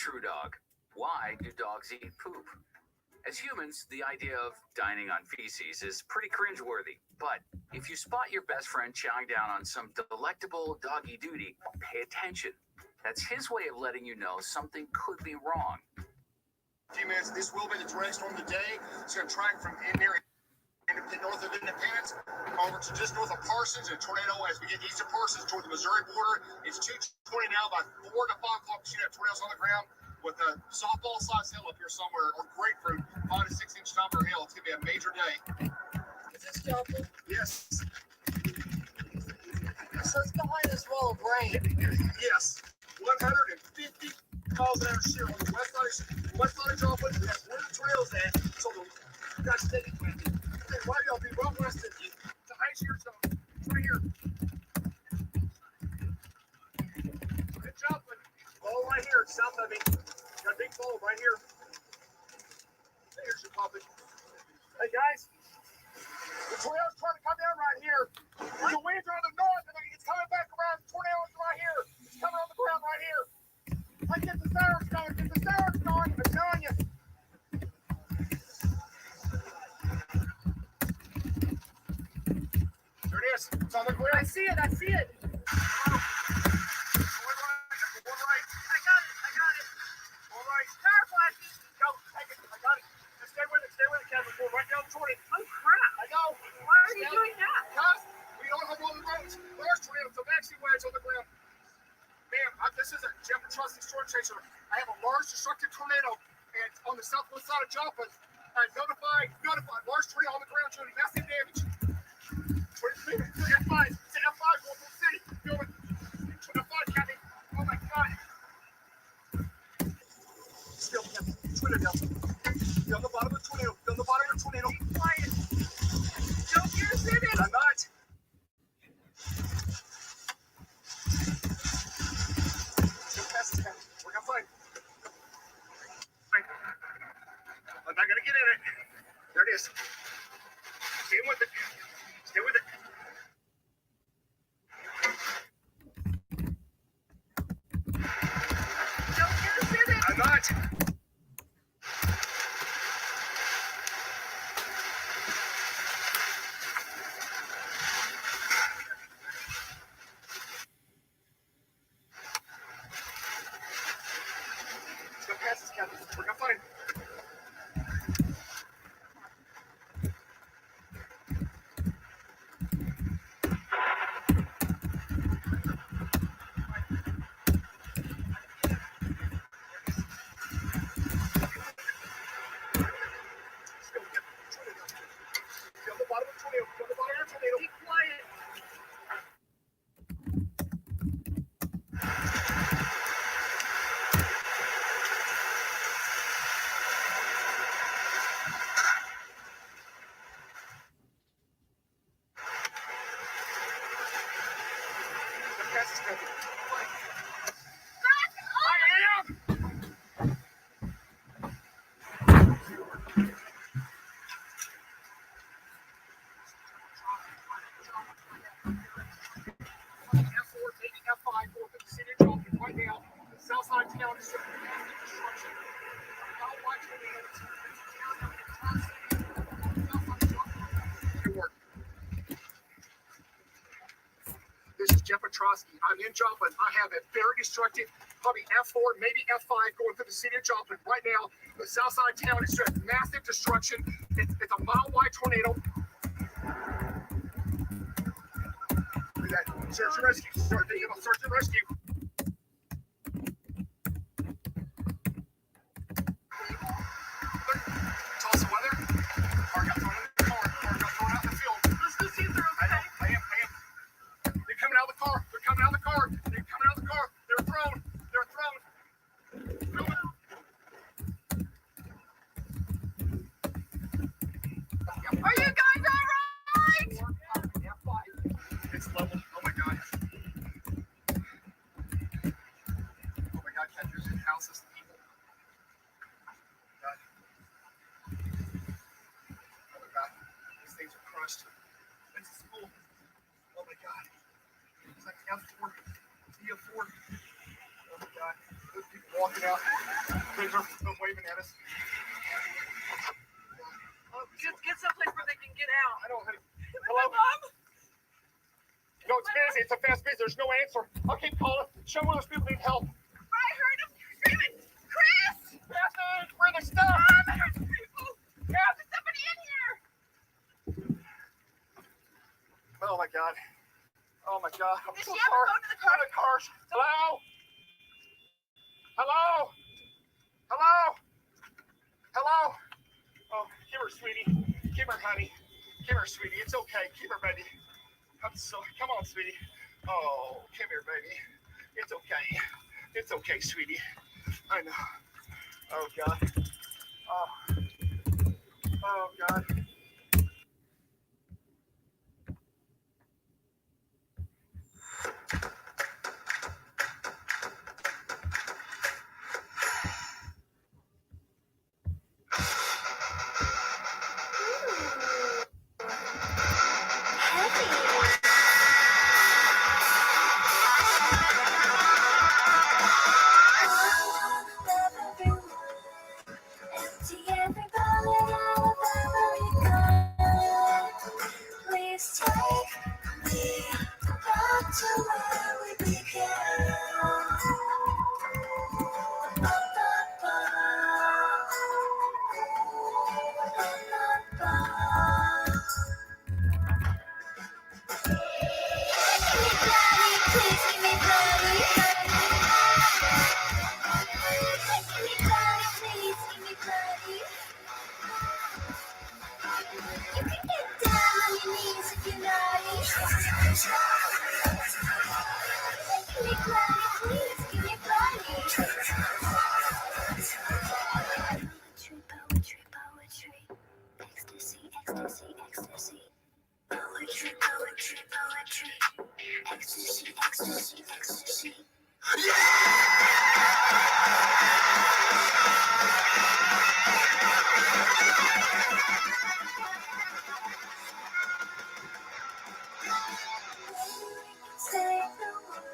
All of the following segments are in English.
true dog. Why do dogs eat poop? As humans, the idea of dining on feces is pretty cringeworthy. But if you spot your best friend chowing down on some delectable doggy duty, pay attention. That's his way of letting you know something could be wrong. Few minutes. This will be the tornado storm of the day. It's going to track from in near north of Independence over to just north of Parsons. And tornado as we get east of Parsons toward the Missouri border. It's 2:20 now. By 4 to 5 o'clock, you see that tornadoes on the ground with a softball size hail up here somewhere, or grapefruit, 5 to 6 inch number hail. It's going to be a major day. Is this jumping? Yes. So it's behind this wall of rain. Yes. 150 miles an hour shear on the west side of Joplin. That's where the tornado's at. So you guys take it with you. Hey, why y'all be well west of you? It's a high shear zone. It's right here. At Joplin. Fall right here, south of me. Got a big fall right here. There's your puppet. Hey guys. The tornado's trying to come down right here. The winds are on the north and it's coming back around. The tornado's right here. It's coming on the ground right here. Like get the sirens going. Get the sirens going. I'm telling you. There it is. It's on the ground. I see it. I see it. One right. I got it. All right. Power flash. Go. Take it. I got it. Just stay with it. Stay with it, Kevin. We're right down the tornado. Oh crap. I know. Why are you doing that? Because we don't have all the roads. There's tornadoes. The maxi waves on the ground. Ma'am, this is a Jeff Trusty storm chaser. I have a large destructive tornado and on the southwest side of Joplin. Notified. Large tornado on the ground doing massive damage. F5. It's an F5 going from the city. Feel it. F5, Kathy. Oh my God. Still, Kathy. Tornado Delta. Be on the bottom of the tornado. Be on the bottom of the tornado. Be quiet. Don't get us in it. I'm not. We're gonna find. I'm not gonna get in it. There it is. Stay with it. Stay with it. Don't get us in it. I'm not. Let's go past this, Captain. We're gonna find. Be quiet. Southside town is destruction. Good work. This is Jeff Petrosky. I'm in Joplin. I have a very destructive, probably F4, maybe F5 going through the city of Joplin right now. The Southside town is just massive destruction. It's a mile-wide tornado. Look at that. Search and rescue. Search and rescue. Tulsa weather. Car got thrown in the car. Car got thrown out in the field. Let's go see if they're I okay. know. I am. They're coming out of the car. They're coming out of the car. They're coming out of the car. They're thrown. They're thrown. Are you guys all right? It's level. Oh my God. Oh my God, Ken, there's houses and people. God. Oh my God. These things are crushed. It's a school. Oh my God. It's like F4. D4. Oh my God. There's people walking out. They're waving at us. Oh, get someplace where they can get out. I don't. Hello? Hello? Mom? No, it's busy. It's a fast busy. There's no answer. I'll keep calling. Show me those people need help. I heard him screaming, Chris! Fast, where are they stuck? Mom, I heard people. Yeah. There's somebody in here. Oh my God. Oh my God. I'm Does so she have a sorry. phone in the car? The cars. Hello? Hello? Hello? Hello? Oh, give her, sweetie. Give her, honey. Give her, sweetie. It's okay. Keep her, baby. Come on, sweetie. Oh, come here, baby. It's okay. It's okay, sweetie. I know. Oh God. Oh God. Please take me back to where we began. Ecstasy, ecstasy, ecstasy. Poetry, poetry, poetry. Ecstasy, ecstasy, ecstasy. Save the world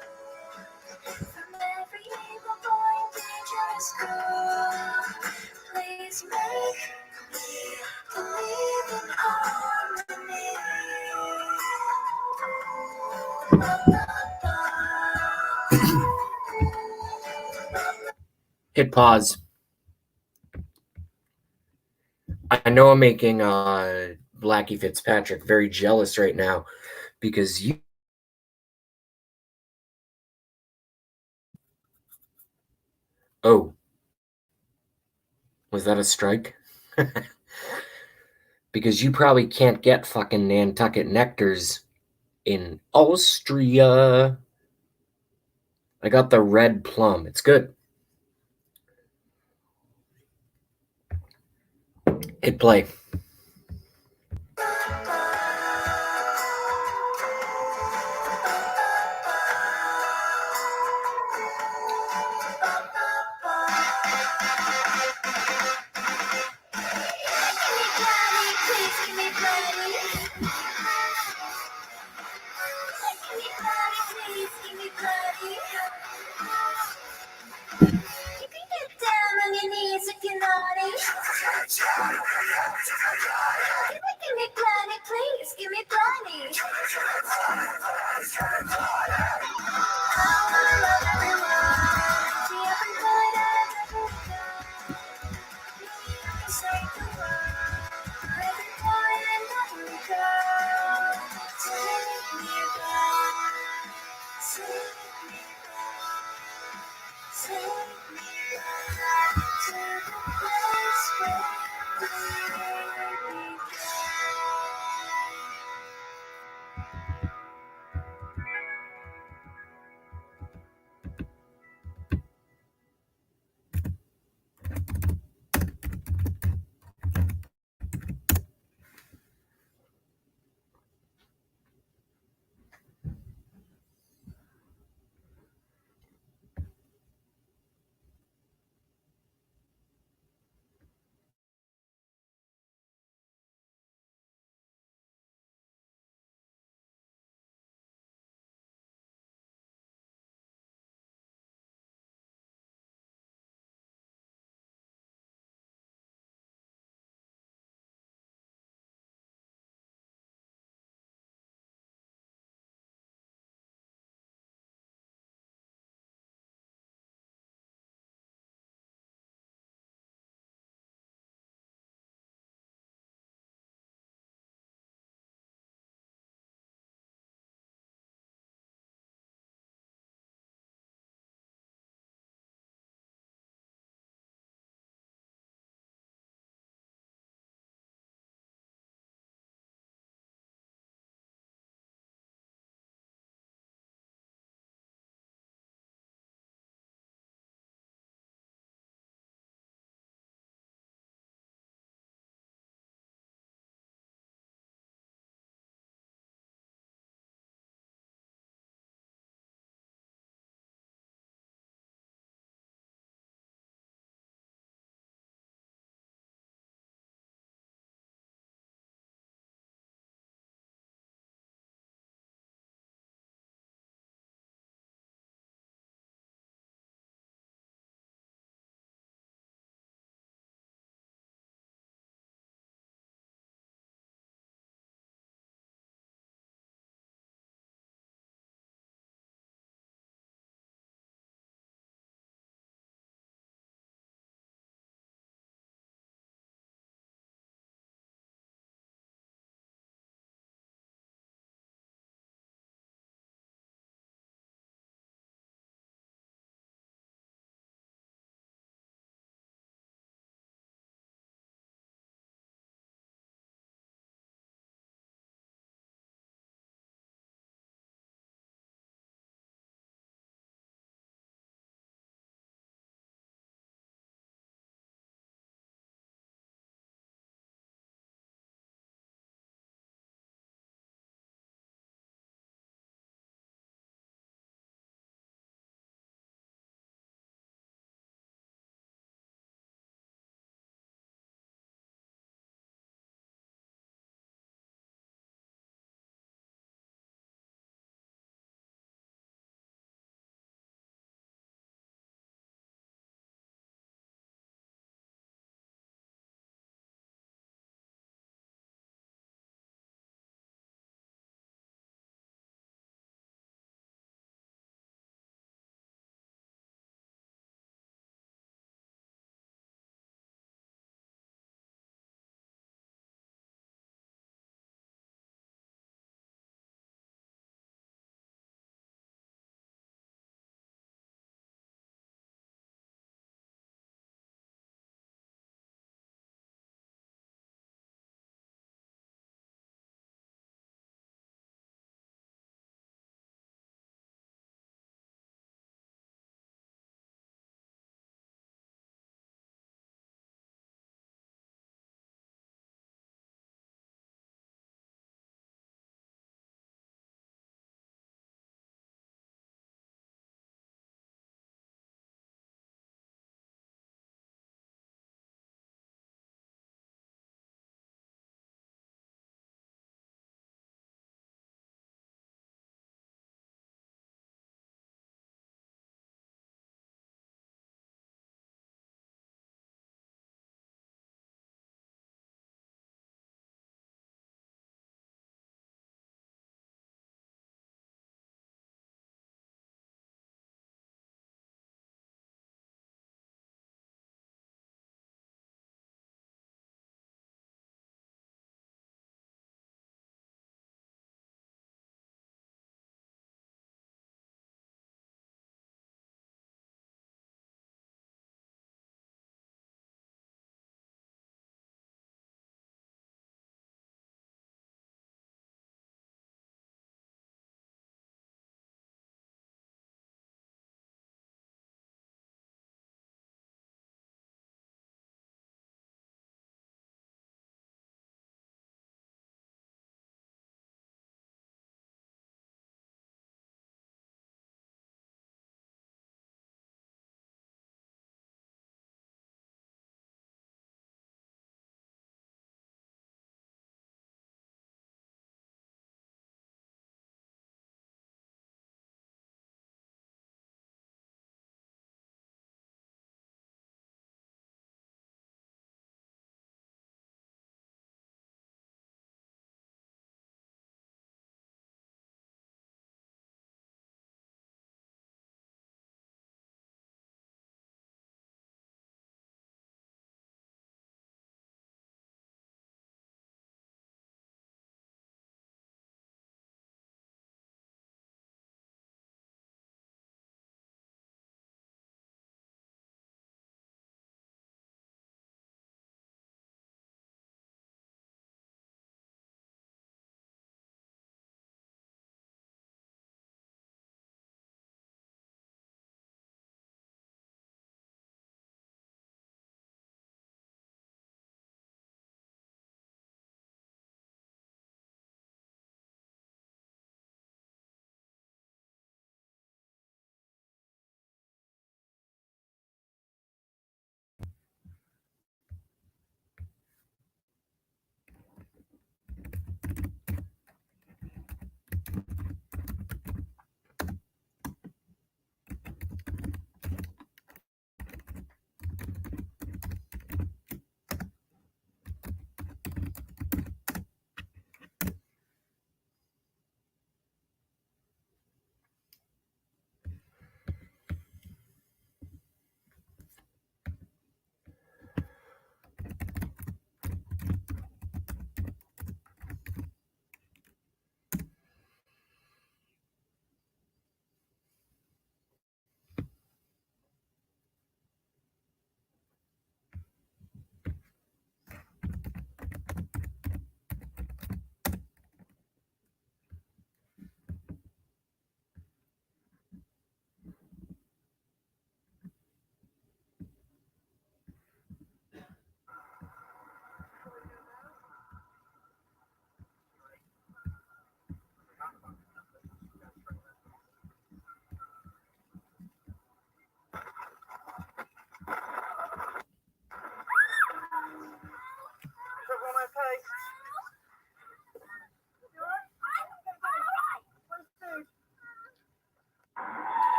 from every evil boy and dangerous girl. Please make me believe in harmony. Hit pause. I know I'm making Blackie Fitzpatrick very jealous right now because you. Oh. Was that a strike? Because you probably can't get fucking Nantucket nectars in Austria. I got the red plum. It's good. Hit play. Please give me plenty.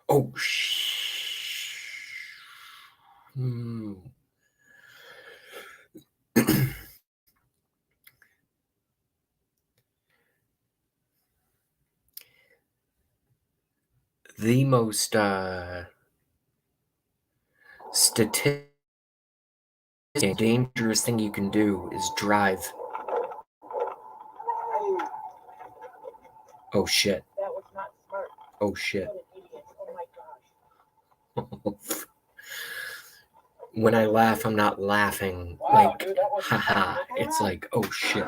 Oh, shh. Hmm. The most statistic dangerous thing you can do is drive. Oh shit. That was not smart. Oh shit. What an idiot. Oh my gosh. When I laugh, I'm not laughing like haha. It's like oh shit.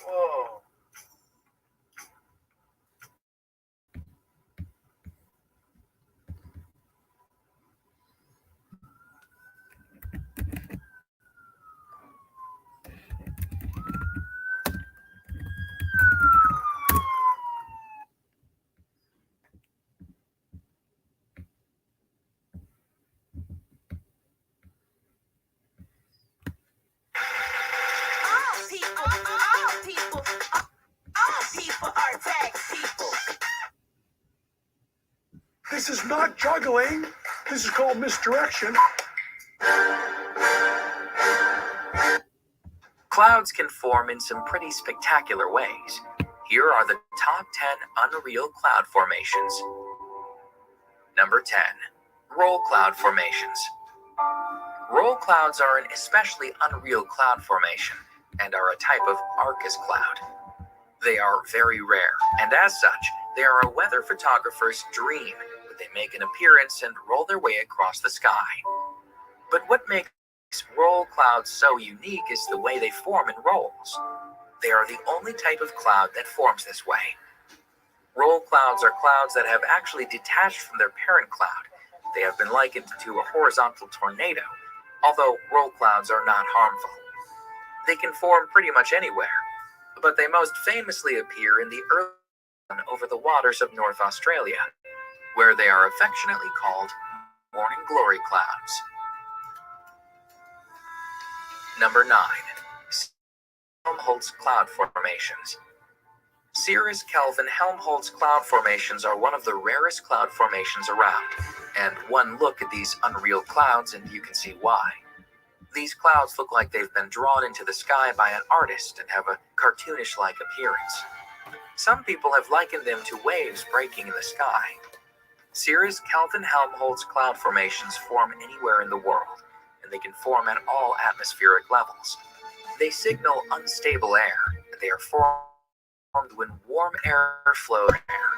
Whoa. All people are tag people. This is not juggling. This is called misdirection. Clouds can form in some pretty spectacular ways. Here are the top 10 unreal cloud formations. Number 10. Roll cloud formations. Roll clouds are an especially unreal cloud formation and are a type of Arcus cloud. They are very rare, and as such, they are a weather photographer's dream when they make an appearance and roll their way across the sky. But what makes roll clouds so unique is the way they form in rolls. They are the only type of cloud that forms this way. Roll clouds are clouds that have actually detached from their parent cloud. They have been likened to a horizontal tornado, although roll clouds are not harmful. They can form pretty much anywhere, but they most famously appear in the early sun over the waters of North Australia, where they are affectionately called morning glory clouds. Number 9. Helmholtz cloud formations. Cirrus Kelvin Helmholtz cloud formations are one of the rarest cloud formations around, and one look at these unreal clouds and you can see why. These clouds look like they've been drawn into the sky by an artist and have a cartoonish-like appearance. Some people have likened them to waves breaking in the sky. Cirrus Kelvin Helmholtz cloud formations form anywhere in the world, and they can form at all atmospheric levels. They signal unstable air, and they are formed when warm air flows in air.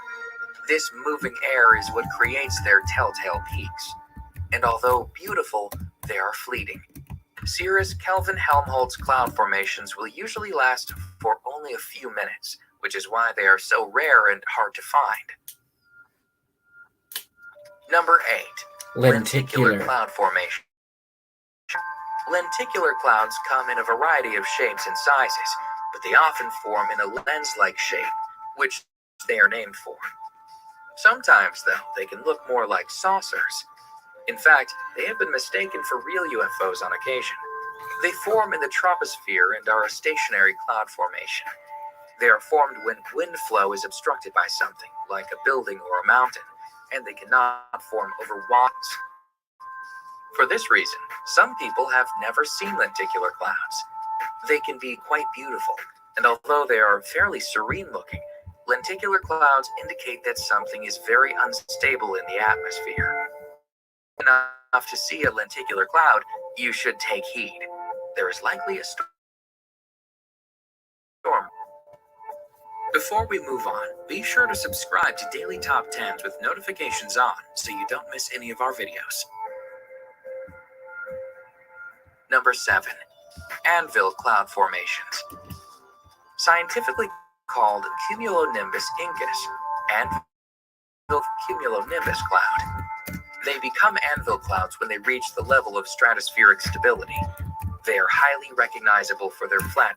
This moving air is what creates their telltale peaks. And although beautiful, they are fleeting. Cirrus Kelvin Helmholtz cloud formations will usually last for only a few minutes, which is why they are so rare and hard to find. Number 8. Lenticular cloud formation. Lenticular clouds come in a variety of shapes and sizes, but they often form in a lens-like shape, which they are named for. Sometimes, though, they can look more like saucers. In fact, they have been mistaken for real UFOs on occasion. They form in the troposphere and are a stationary cloud formation. They are formed when wind flow is obstructed by something, like a building or a mountain, and they cannot form over watts. For this reason, some people have never seen lenticular clouds. They can be quite beautiful, and although they are fairly serene looking, lenticular clouds indicate that something is very unstable in the atmosphere. Enough to see a lenticular cloud, you should take heed. There is likely a storm. Before we move on, be sure to subscribe to Daily Top 10s with notifications on so you don't miss any of our videos. Number 7. Anvil cloud formations. Scientifically called cumulonimbus incus and cumulonimbus cloud. They become anvil clouds when they reach the level of stratospheric stability. They are highly recognizable for their flat.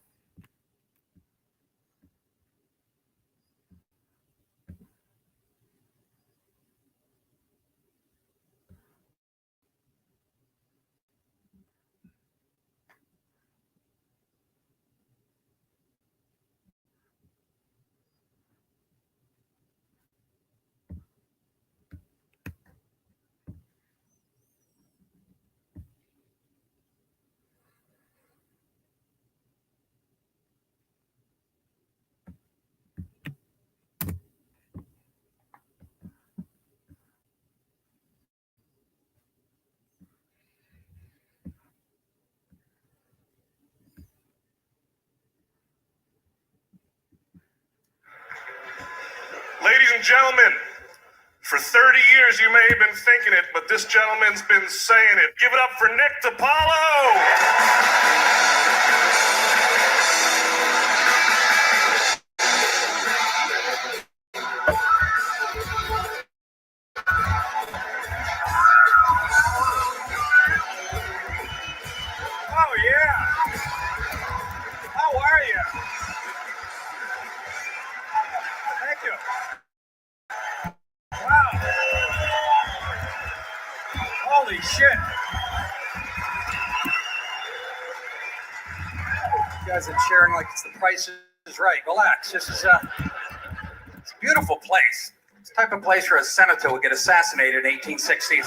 Ladies and gentlemen, for 30 years you may have been thinking it, but this gentleman's been saying it. Give it up for Nick DiPaolo! Oh yeah! How are you? Thank you. Wow. Holy shit. You guys are cheering like it's the Price is Right. Relax. This is it's a beautiful place. It's the type of place where a senator would get assassinated in 1860s.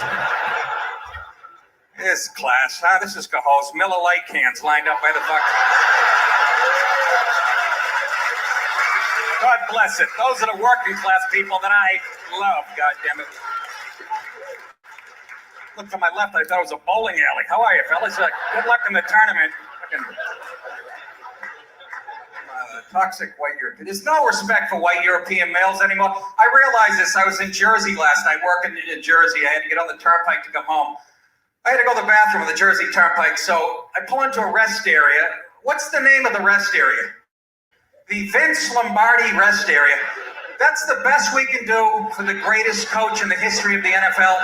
This is class, huh? This is Cahoes. Miller Lite cans lined up by the bucket. God bless it. Those are the working class people that I love, goddammit. Looked to my left, I thought it was a bowling alley. How are you, fellas? Good luck in the tournament. Toxic white European. There's no respect for white European males anymore. I realized this. I was in Jersey last night, working in Jersey. I had to get on the turnpike to come home. I had to go to the bathroom on the Jersey Turnpike, so I pull into a rest area. What's the name of the rest area? The Vince Lombardi rest area. That's the best we can do for the greatest coach in the history of the NFL.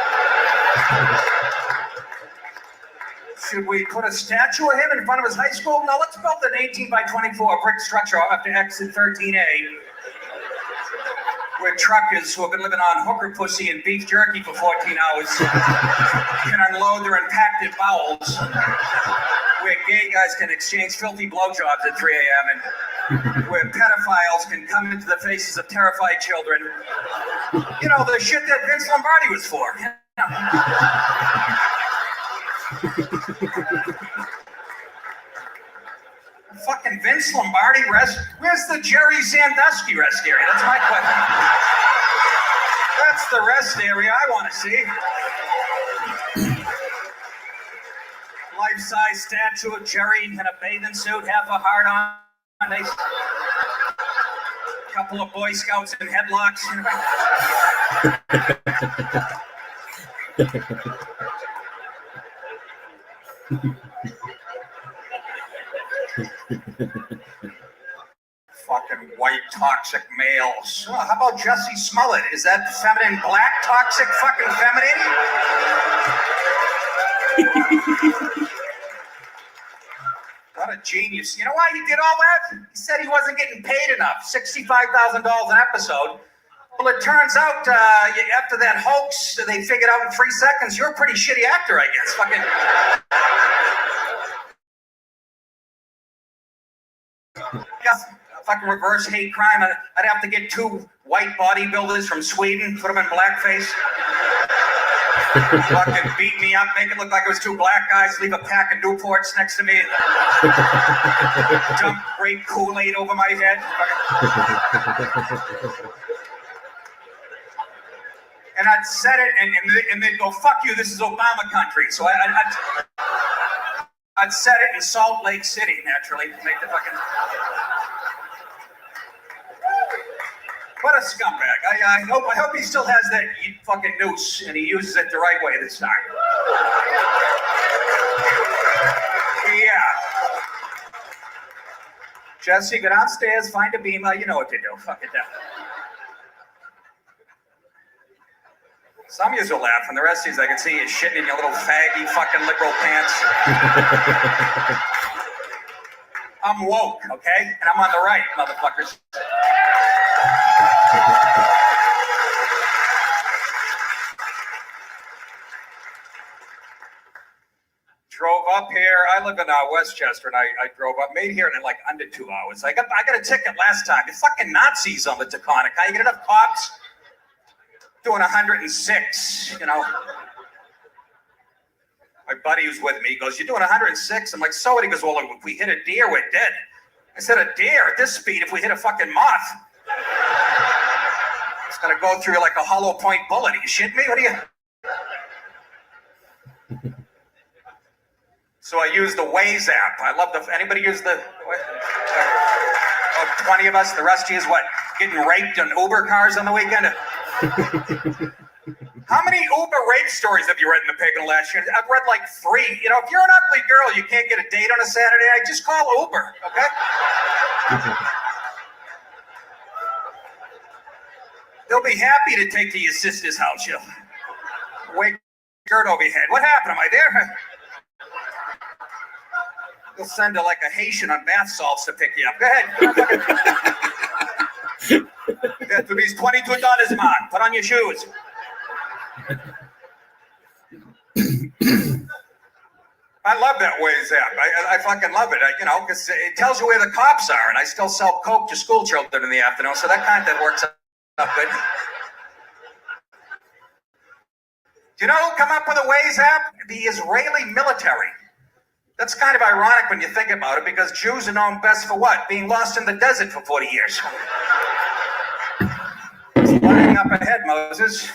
Should we put a statue of him in front of his high school? No, let's build an 18 by 24 brick structure up to exit 13A, where truckers who have been living on hooker pussy and beef jerky for 14 hours can unload their impacted bowels, where gay guys can exchange filthy blowjobs at 3 a.m. and where pedophiles can come into the faces of terrified children. You know, the shit that Vince Lombardi was for. Fucking Vince Lombardi rest? Where's the Jerry Sandusky rest area? That's my question. That's the rest area I want to see. Life-size statue of Jerry in a bathing suit, half a heart on. A couple of Boy Scouts in headlocks. Fucking white toxic males. Oh, how about Jussie Smollett? Is that feminine black toxic fucking feminine? What a genius. You know why he did all that? He said he wasn't getting paid enough. $65,000 an episode. Well, it turns out after that hoax, they figured out in 3 seconds, you're a pretty shitty actor, I guess. Fucking... Fucking reverse hate crime. I'd have to get 2 white bodybuilders from Sweden, put them in blackface. Fucking beat me up, make it look like it was 2 black guys, leave a pack of Newports next to me. Dump grape Kool-Aid over my head. And I'd set it, and they'd go, fuck you, this is Obama country. So I'd set it in Salt Lake City, naturally, to make the fucking... What a scumbag. I hope he still has that fucking noose, and he uses it the right way this time. Yeah. Jesse, go downstairs, find a beamer. You know what to do. Fuck it down. Some of yous are laughing. The rest of yous, I can see you shitting in your little faggy fucking liberal pants. I'm woke, okay? And I'm on the right, motherfuckers. Drove up here. I live in Westchester, and I drove up, made here in like under 2 hours. I got a ticket last time. The fucking Nazis on the Taconic. How you get enough cops? Doing 106, you know. My buddy who's with me, he goes, "You're doing 106?" I'm like, "So what?" He goes, "Well, if we hit a deer, we're dead." I said, "A deer at this speed, if we hit a fucking moth, it's gonna go through you like a hollow point bullet. Are you shitting me? What are you?" So I use the Waze app. I love anybody use the, about 20 of us, the rest of you is what? Getting raped in Uber cars on the weekend? How many Uber rape stories have you read in the paper last year? I've read like 3. You know, if you're an ugly girl, you can't get a date on a Saturday night, just call Uber, okay? They'll be happy to take to your sister's house. You'll wake skirt over your head. What happened? Am I there? They'll send like a Haitian on bath salts to pick you up. Go ahead. That would be $22, man. Put on your shoes. I love that Waze app. I fucking love it. You know, because it tells you where the cops are, and I still sell coke to school children in the afternoon, so that kind of works out good. Do you know who come up with a Waze app? The Israeli military. That's kind of ironic when you think about it, because Jews are known best for what? Being lost in the desert for 40 years. Lying up ahead, Moses.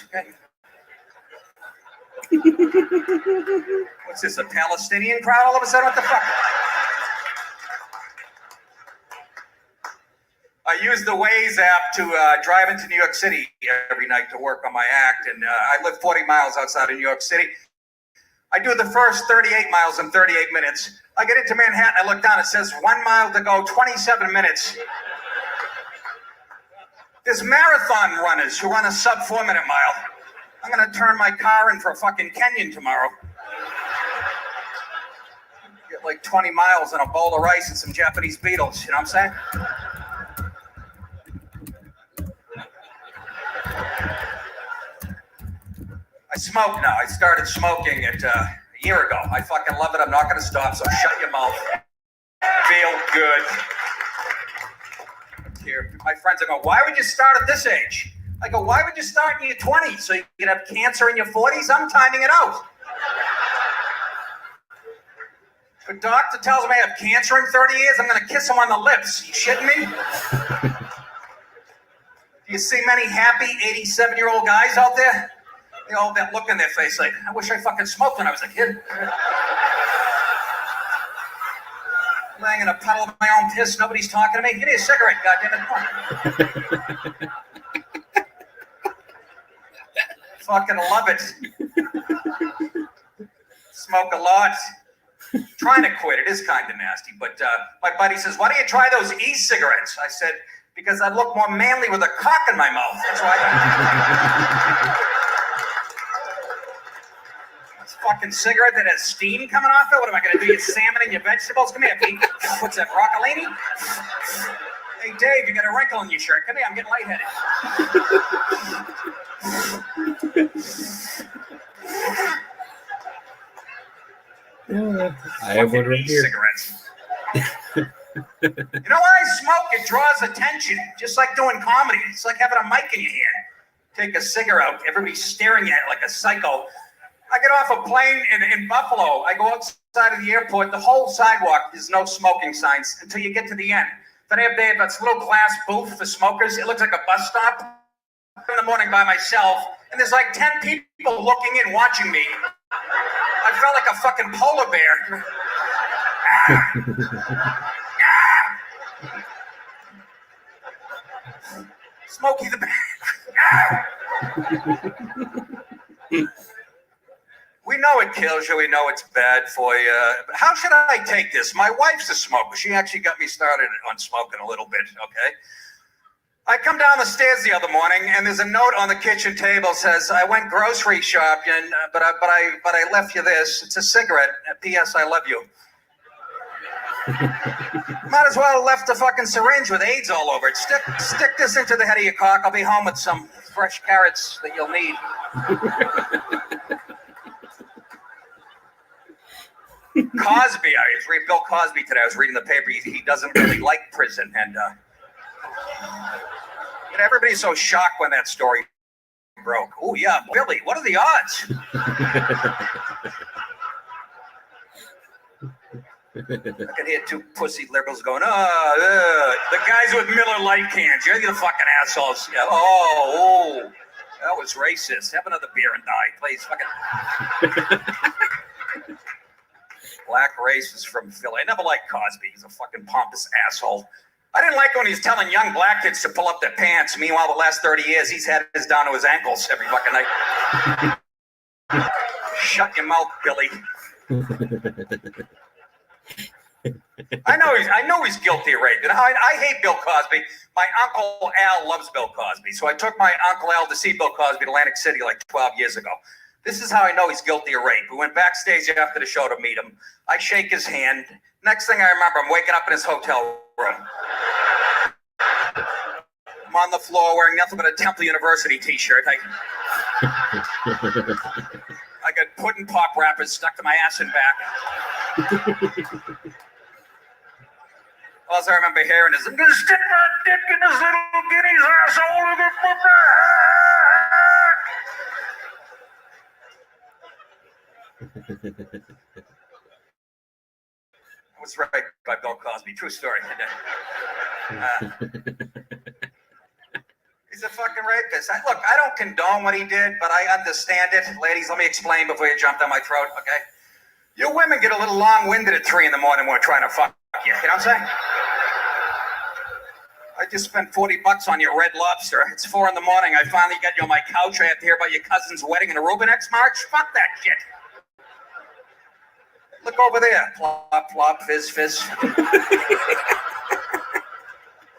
What's this, a Palestinian crowd all of a sudden? What the fuck? I use the Waze app to drive into New York City every night to work on my act, and I live 40 miles outside of New York City. I do the first 38 miles in 38 minutes. I get into Manhattan, I look down, it says 1 mile to go, 27 minutes. There's marathon runners who run a sub 4-minute mile. I'm gonna turn my car in for a fucking Kenyan tomorrow. Get like 20 miles and a bowl of rice and some Japanese beetles, you know what I'm saying? I smoke now. I started smoking it a year ago. I fucking love it. I'm not gonna stop, so shut your mouth. Feel good. Here, my friends are going, "Why would you start at this age?" I go, "Why would you start in your 20s so you can have cancer in your 40s? I'm timing it out. If a doctor tells me I have cancer in 30 years, I'm gonna kiss him on the lips. You shitting me? Do you see many happy 87-year-old guys out there? They all that look in their face like, I wish I fucking smoked when I was a kid. Laying in a puddle of my own piss, nobody's talking to me. Give me a cigarette, goddammit. Fucking love it. Smoke a lot. Trying to quit. It is kind of nasty. But my buddy says, "Why don't you try those e-cigarettes?" I said, "Because I look more manly with a cock in my mouth. That's why This fucking cigarette that has steam coming off it? What am I going to do? Your salmon and your vegetables? Come here, Pete. What's that, broccolini? Hey, Dave, you got a wrinkle in your shirt. Come here, I'm getting lightheaded. I have one right here. Cigarettes. You know why I smoke? It draws attention. Just like doing comedy. It's like having a mic in your hand. Take a cigarette, everybody's staring at it like a psycho. I get off a plane in Buffalo. I go outside of the airport. The whole sidewalk, there's no smoking signs until you get to the end. Then they have this little glass booth for smokers. It looks like a bus stop. In the morning by myself, and there's like 10 people looking in, watching me. I felt like a fucking polar bear. Smokey the Bear. We know it kills you. We know it's bad for you. But how should I take this? My wife's a smoker. She actually got me started on smoking a little bit, okay? I come down the stairs the other morning, and there's a note on the kitchen table says, "I went grocery shopping, but I left you this. It's a cigarette. P.S. I love you." Might as well have left a fucking syringe with AIDS all over it. Stick this into the head of your cock. I'll be home with some fresh carrots that you'll need. Cosby, I was reading Bill Cosby today. I was reading the paper. He doesn't really like prison, and everybody's so shocked when that story broke. Oh yeah, Billy, what are the odds? I can hear two pussy liberals going, the guys with Miller Lite cans. You're the fucking assholes. Yeah, oh, that was racist. Have another beer and die, please. Fucking black racist from Philly. I never liked Cosby. He's a fucking pompous asshole. I didn't like when he's telling young black kids to pull up their pants. Meanwhile, the last 30 years, he's had his down to his ankles every fucking night. Shut your mouth, Billy. I know he's guilty of rape. And I hate Bill Cosby. My Uncle Al loves Bill Cosby. So I took my Uncle Al to see Bill Cosby in Atlantic City like 12 years ago. This is how I know he's guilty of rape. We went backstage after the show to meet him. I shake his hand. Next thing I remember, I'm waking up in his hotel room. I'm on the floor wearing nothing but a Temple University t-shirt. I got pudding pop wrappers stuck to my ass and back. All I remember hearing is, "I'm gonna stick my dick in this little guinea's asshole and get my I was right by Bill Cosby. True story. He's a fucking rapist. Look, I don't condone what he did, but I understand it. Ladies, let me explain before you jump down my throat, okay? You women get a little long-winded at 3 a.m. when we're trying to fuck you. You know what I'm saying? I just spent $40 on your Red Lobster. It's 4 a.m. I finally got you on my couch. I have to hear about your cousin's wedding in Aruba next March. Fuck that shit. Look over there. Plop, plop, fizz, fizz.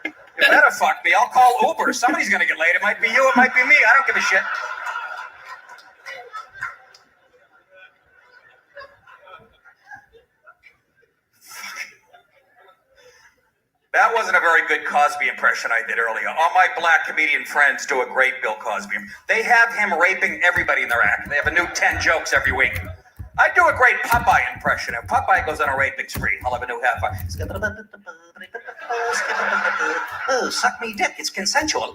You better fuck me. I'll call Uber. Somebody's going to get laid. It might be you. It might be me. I don't give a shit. That wasn't a very good Cosby impression I did earlier. All my black comedian friends do a great Bill Cosby. They have him raping everybody in their act. They have a new 10 jokes every week. I do a great Popeye impression. If Popeye goes on a raping spree, I'll have a new half. Oh, suck me dick. It's consensual.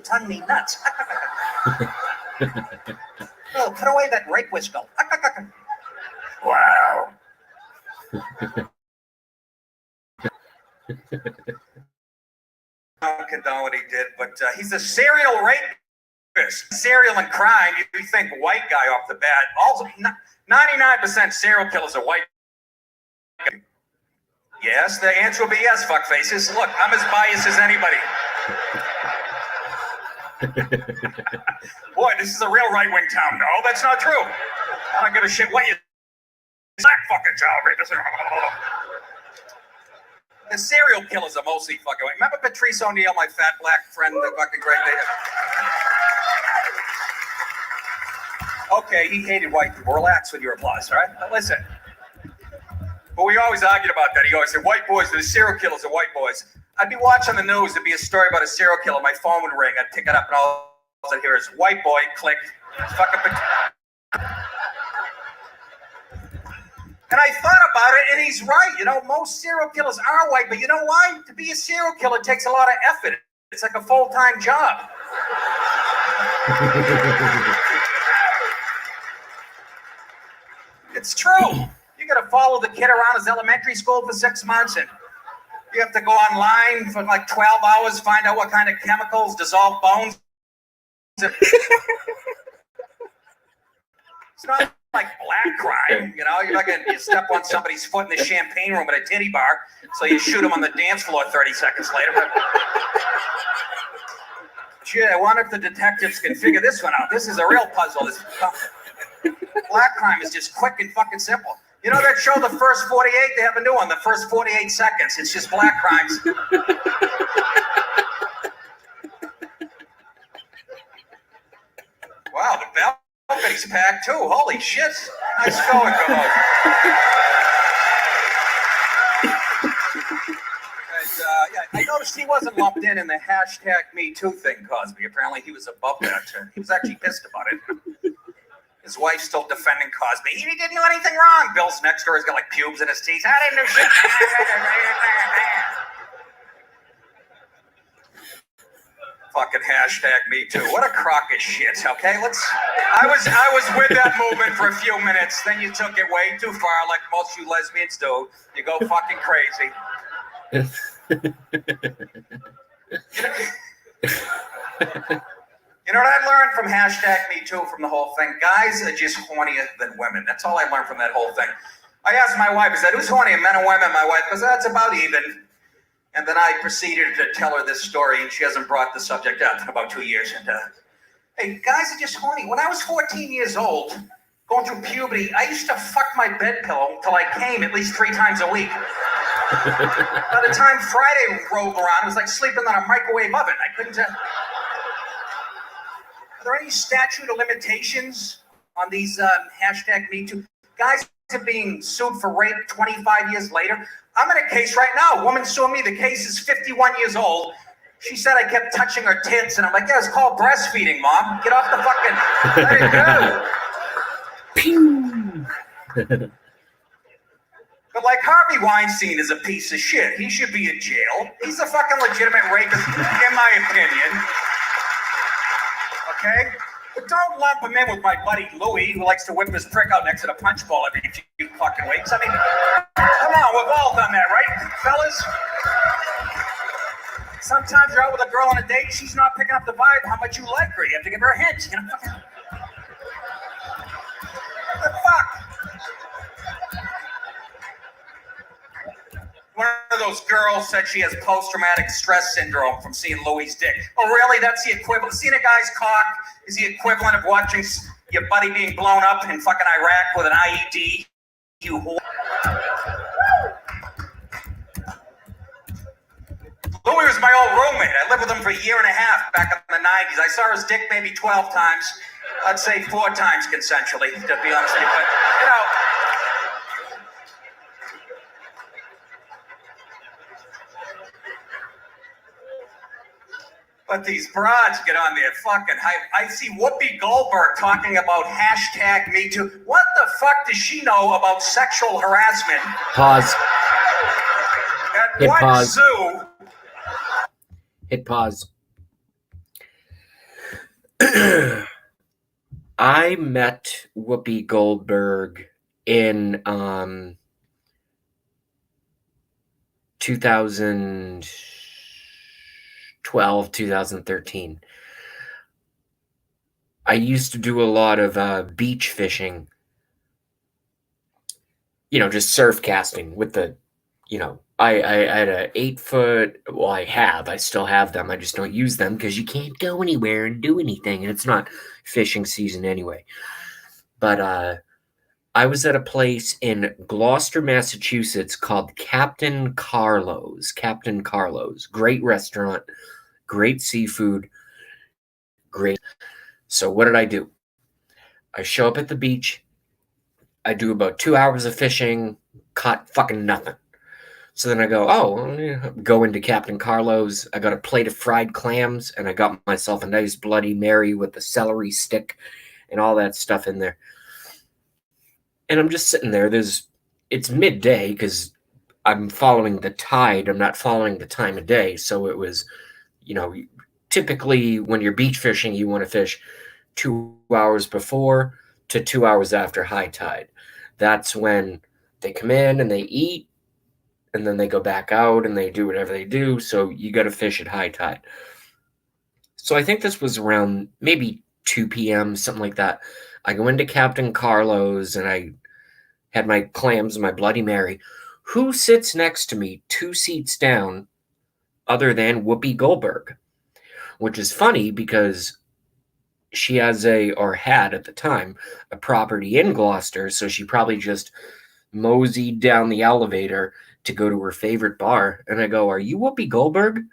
Tongue me nuts. Oh, put away that rape whistle. Wow. I don't condone what he did, but he's a serial rapist. Serial and crime, you think white guy off the bat. Also, 99% serial killers are white. Yes, the answer will be yes, fuckfaces. Look, I'm as biased as anybody. Boy, this is a real right-wing town. No, that's not true. I don't give a shit what you... Black fucking child rapist. The serial killers are mostly fucking white. Remember Patrice O'Neill, my fat black friend, the fucking great lady? Okay, he hated white people. Relax with your applause, all right? Now listen. But we always argued about that. He always said, white boys, the serial killers are white boys. I'd be watching the news. There'd be a story about a serial killer. My phone would ring. I'd pick it up, and all I'd hear is, white boy, click. Fucking... And I thought about it, and he's right. You know, most serial killers are white, but you know why? To be a serial killer takes a lot of effort. It's like a full-time job. It's true. You got to follow the kid around his elementary school for 6 months, and you have to go online for like 12 hours, find out what kind of chemicals dissolve bones. It's not like black crime, you know. You step on somebody's foot in the champagne room at a titty bar, so you shoot them on the dance floor 30 seconds later. shit, I wonder if the detectives can figure this one out. This is a real puzzle. This black crime is just quick and fucking simple. You know that show, The First 48? They have a new one, The First 48 Seconds. It's just black crimes. Wow, the balcony's packed too. Holy shit. Nice going, Gabo. I noticed he wasn't lumped in the hashtag Me Too thing, Cosby. Apparently he was above that. He was actually pissed about it. His wife's still defending Cosby. He didn't do anything wrong. Bill's next door. He's got like pubes in his teeth. I didn't do shit. Fucking hashtag Me Too. What a crock of shit. Okay, I was with that movement for a few minutes. Then you took it way too far, like most you lesbians do. You go fucking crazy. You know what I learned from hashtag Me Too, from the whole thing? Guys are just hornier than women. That's all I learned from that whole thing. I asked my wife, I said, who's hornier, men or women? My wife goes, that's about even. And then I proceeded to tell her this story, and she hasn't brought the subject up in about 2 years. And hey, guys are just horny. When I was 14 years old, going through puberty, I used to fuck my bed pillow till I came at least 3 times a week. By the time Friday rolled around, it was like sleeping on a microwave oven. I couldn't tell. Are there any statute of limitations on these hashtag Me Too? Guys are being sued for rape 25 years later. I'm in a case right now. A woman suing me. The case is 51 years old. She said I kept touching her tits, and I'm like, yeah, it's called breastfeeding, Mom. Get off the fucking... Let it go. But like Harvey Weinstein is a piece of shit. He should be in jail. He's a fucking legitimate rapist, in my opinion. Okay? But don't lump him in with my buddy Louie, who likes to whip his prick out next to the punch bowl every few fucking weeks. I mean, come on, we've all done that, right, fellas? Sometimes you're out with a girl on a date, she's not picking up the vibe, how much you like her. You have to give her a hint, you know? What the fuck? One of those girls said she has post-traumatic stress syndrome from seeing Louie's dick. Oh, really? That's the equivalent? Seeing a guy's cock is the equivalent of watching your buddy being blown up in fucking Iraq with an IED? You whore. Louie was my old roommate. I lived with him for a year and a half back in the 90s. I saw his dick maybe 12 times. I'd say 4 times consensually, to be honest with you. But, you know... But these broads get on their fucking hype. I see Whoopi Goldberg talking about hashtag Me Too. What the fuck does she know about sexual harassment? Pause. At Hit what pause. zoo? Hit pause. I met Whoopi Goldberg in 2012, 2013. I used to do a lot of beach fishing, just surf casting with the, I had a 8-foot, well, I still have them. I just don't use them because you can't go anywhere and do anything. And it's not fishing season anyway. But I was at a place in Gloucester, Massachusetts called Captain Carlo's. Captain Carlo's. Great restaurant, great seafood, great. So what did I do? I show up at the beach. I do about 2 hours of fishing, caught fucking nothing. So then I go into Captain Carlo's. I got a plate of fried clams, and I got myself a nice Bloody Mary with the celery stick and all that stuff in there. And I'm just sitting there. It's midday because I'm following the tide. I'm not following the time of day. So it was, typically when you're beach fishing, you want to fish 2 hours before to 2 hours after high tide. That's when they come in and they eat, and then they go back out and they do whatever they do. So you got to fish at high tide. So I think this was around maybe 2 p.m., something like that. I go into Captain Carlo's and I had my clams and my Bloody Mary. Who sits next to me 2 seats down other than Whoopi Goldberg? which is funny because she has or had at the time, a property in Gloucester, so she probably just moseyed down the elevator to go to her favorite bar. And I go, "Are you Whoopi Goldberg?"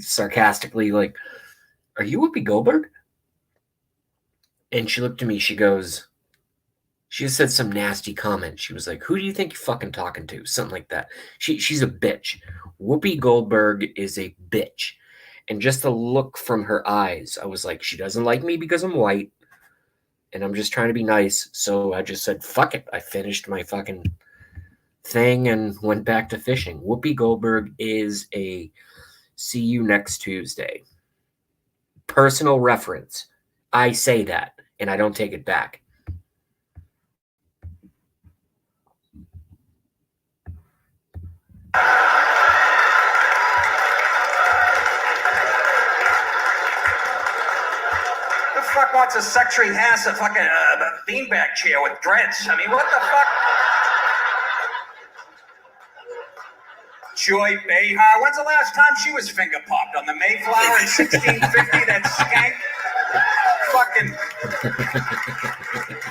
Sarcastically, like, "Are you Whoopi Goldberg?" And she looked at me, she goes, she just said some nasty comment. She was like, "Who do you think you're fucking talking to?" Something like that. She's a bitch. Whoopi Goldberg is a bitch. And just the look from her eyes, I was like, she doesn't like me because I'm white. And I'm just trying to be nice. So I just said, fuck it. I finished my fucking thing and went back to fishing. Whoopi Goldberg is a see you next Tuesday. Personal reference. I say that, and I don't take it back. Who the fuck wants a sexually has a fucking beanbag chair with dreads? I mean, what the fuck? Joy Behar. When's the last time she was finger popped on the Mayflower in 1650? That skank.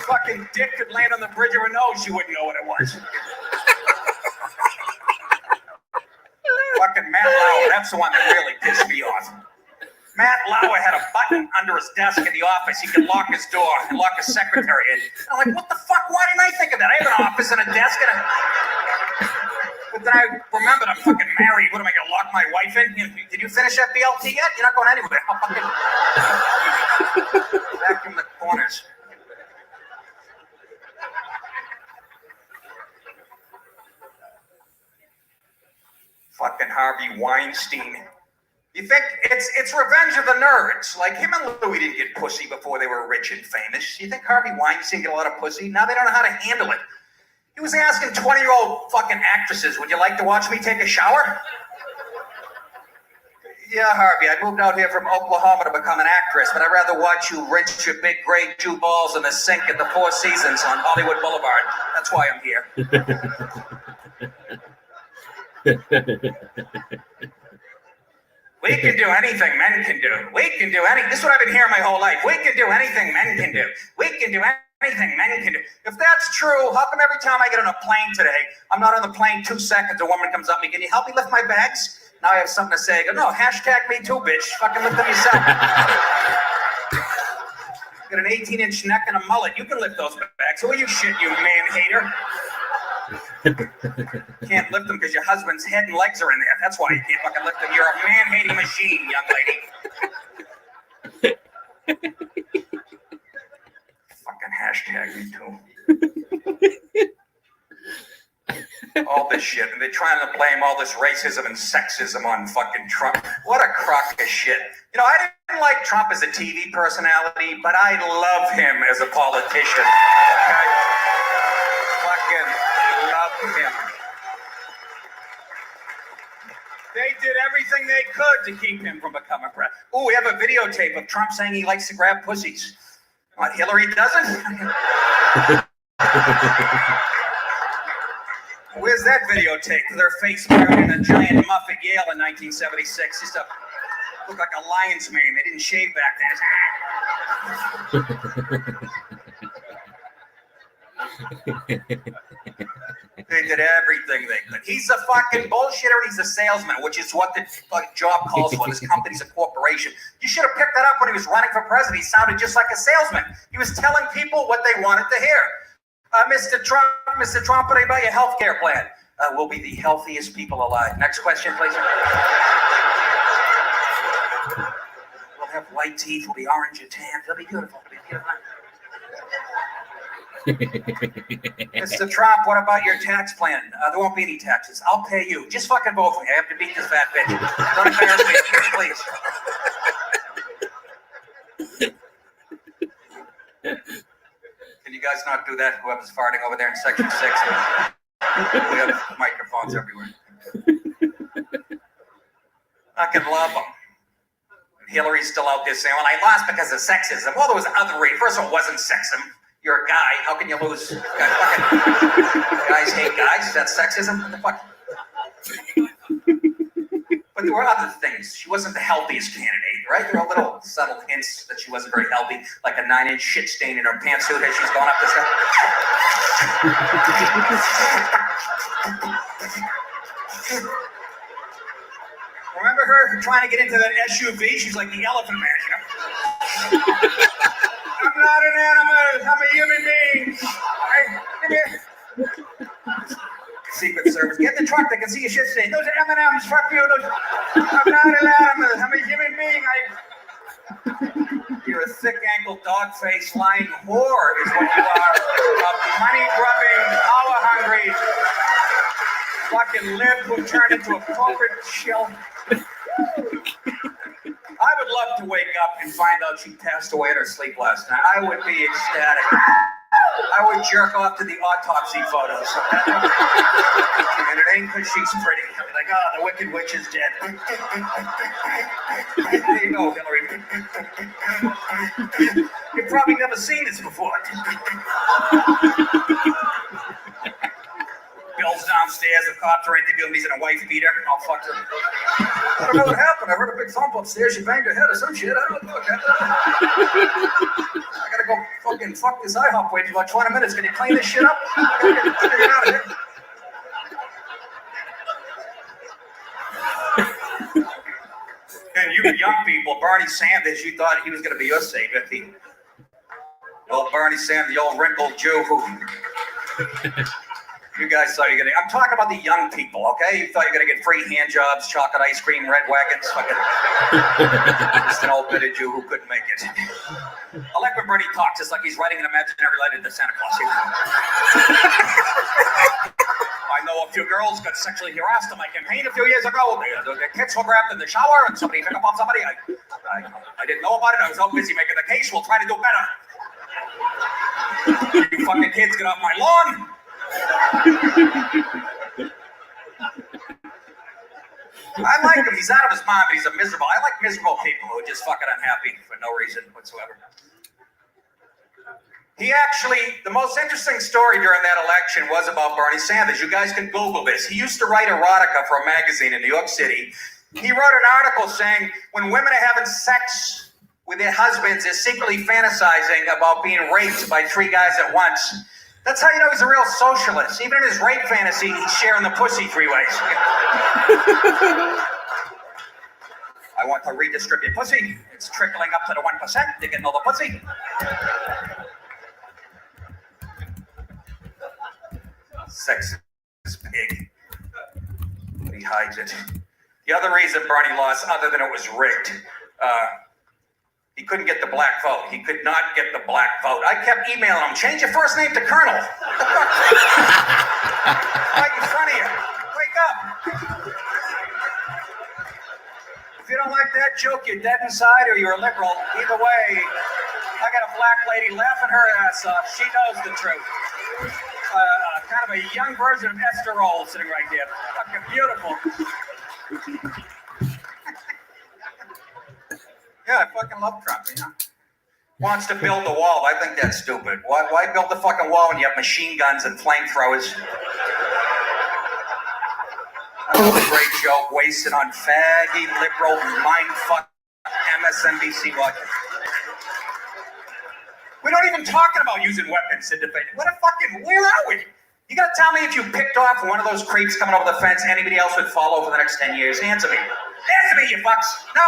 Fucking dick could land on the bridge of her nose. You wouldn't know what it was. Fucking Matt Lauer. That's the one that really pissed me off. Matt Lauer had a button under his desk in the office. He could lock his door and lock his secretary in. I'm like, what the fuck? Why didn't I think of that? I have an office and a desk and a... But then I remembered I'm fucking married. What am I going to lock my wife in? Did you finish that BLT yet? You're not going anywhere. I'll fucking vacuum the corners. Fucking Harvey Weinstein. You think it's revenge of the nerds? Like him and Louis didn't get pussy before they were rich and famous. You think Harvey Weinstein get a lot of pussy? Now they don't know how to handle it. He was asking 20-year-old fucking actresses, would you like to watch me take a shower? Yeah, Harvey, I moved out here from Oklahoma to become an actress, but I'd rather watch you rinse your big gray Jew balls in the sink at the Four Seasons on Hollywood Boulevard. That's why I'm here. We can do anything men can do. We can do anything. This is what I've been hearing my whole life. We can do anything men can do. We can do anything men can do. If that's true, how come every time I get on a plane today, I'm not on the plane 2 seconds, a woman comes up to me, can you help me lift my bags? Now I have something to say. I go, no, hashtag me too, bitch. Fucking lift them yourself. Got an 18-inch neck and a mullet. You can lift those bags. Who are you shit, you man-hater? Can't lift them because your husband's head and legs are in there. That's why you can't fucking lift them. You're a man-hating machine, young lady. Fucking hashtag me too. All this shit, and they're trying to blame all this racism and sexism on fucking Trump. What a crock of shit. You know, I didn't like Trump as a TV personality, but I love him as a politician. Okay? Fucking love him. They did everything they could to keep him from becoming president. Oh, we have a videotape of Trump saying he likes to grab pussies. What, Hillary doesn't? Where's that videotape with her face buried in a giant muff at Yale in 1976? Used to look like a lion's mane. They didn't shave back then. They did everything they could. He's a fucking bullshitter and he's a salesman, which is what the job calls for. This company's a corporation. You should have picked that up when he was running for president. He sounded just like a salesman. He was telling people what they wanted to hear. Mr. Trump, what about your health care plan? We'll be the healthiest people alive. Next question, please. We'll have white teeth. We'll be orange and tan. It'll be beautiful. It'll be beautiful. Mr. Trump, what about your tax plan? There won't be any taxes. I'll pay you. Just fucking vote for me. I have to beat this fat bitch. Don't embarrass me, please. Can you guys not do that? Whoever's farting over there in section 6. We have microphones everywhere. I can love them. Hillary's still out there saying, well, I lost because of sexism. Well, there was other reasons. First of all, it wasn't sexism. You're a guy. How can you lose? Guys hate guys. Is that sexism? What the fuck? But there were other things. She wasn't the healthiest candidate, right? There were little subtle hints that she wasn't very healthy, like a 9-inch shit stain in her pantsuit as she's going up the steps. Remember her trying to get into that SUV? She's like the Elephant Man, you know? I'm not an animal. I'm a human being. Secret Service. Get the truck. They can see your shit stain. Those are M&Ms. Fuck you. I'm not an animal. I'm a human being. You're a thick-ankle, dog-faced, lying whore is what you are. A money-grubbing, power-hungry, fucking lib who turned into a corporate shill. I would love to wake up and find out she passed away in her sleep last night. I would be ecstatic. I would jerk off to the autopsy photos. And it ain't because she's pretty. I'd be like, oh, the Wicked Witch is dead. There you go, Hillary. You've probably never seen this before. Bill's downstairs, the cops are interviewing him, he's in a wife beater. I'll fuck her. I don't know what happened. I heard a big thump upstairs. She banged her head or some shit. I don't know what happened. I gotta go fucking fuck this IHOP wait for about 20 minutes. Can you clean this shit up? I gotta get out of here. And you young people, Bernie Sanders, you thought he was gonna be your savior. Well, Bernie Sanders, the old wrinkled Jew who... You guys thought you were gonna. I'm talking about the young people, okay? You thought you were gonna get free hand jobs, chocolate ice cream, red wagons, fucking. Just an old bitted Jew who couldn't make it. I like when Bernie talks. It's like he's writing an imaginary letter to Santa Claus. I know a few girls got sexually harassed in my campaign a few years ago. The kids were grabbed in the shower and somebody picked up on somebody. I didn't know about it. I was so busy making the case. We'll try to do better. You fucking kids, get off my lawn. I like him. He's out of his mind, but he's a miserable. I like miserable people who are just fucking unhappy for no reason whatsoever. He actually, the most interesting story during that election was about Bernie Sanders. You guys can Google this. He used to write erotica for a magazine in New York City. He wrote an article saying when women are having sex with their husbands, they're secretly fantasizing about being raped by 3 guys at once. That's how you know he's a real socialist. Even in his rape fantasy, he's sharing the pussy 3 ways. I want to redistribute pussy. It's trickling up to the 1%. They're getting all the pussy. Sex is big. But he hides it. The other reason Bernie lost, other than it was rigged, he couldn't get the black vote. He could not get the black vote. I kept emailing him, change your first name to Colonel. Right in front of you. Wake up. If you don't like that joke, you're dead inside or you're a liberal. Either way, I got a black lady laughing her ass off. She knows the truth. Kind of a young version of Esther Roll sitting right there. Fucking beautiful. Yeah, I fucking love Trump, you know. Wants to build the wall. I think that's stupid. Why build the fucking wall when you have machine guns and flamethrowers? Another great joke wasted on faggy, liberal, mindfuck, MSNBC watchers. We're not even talking about using weapons to defend. Where are we? You gotta tell me if you picked off one of those creeps coming over the fence, anybody else would follow for the next 10 years. Answer me. Answer me, you fucks. No.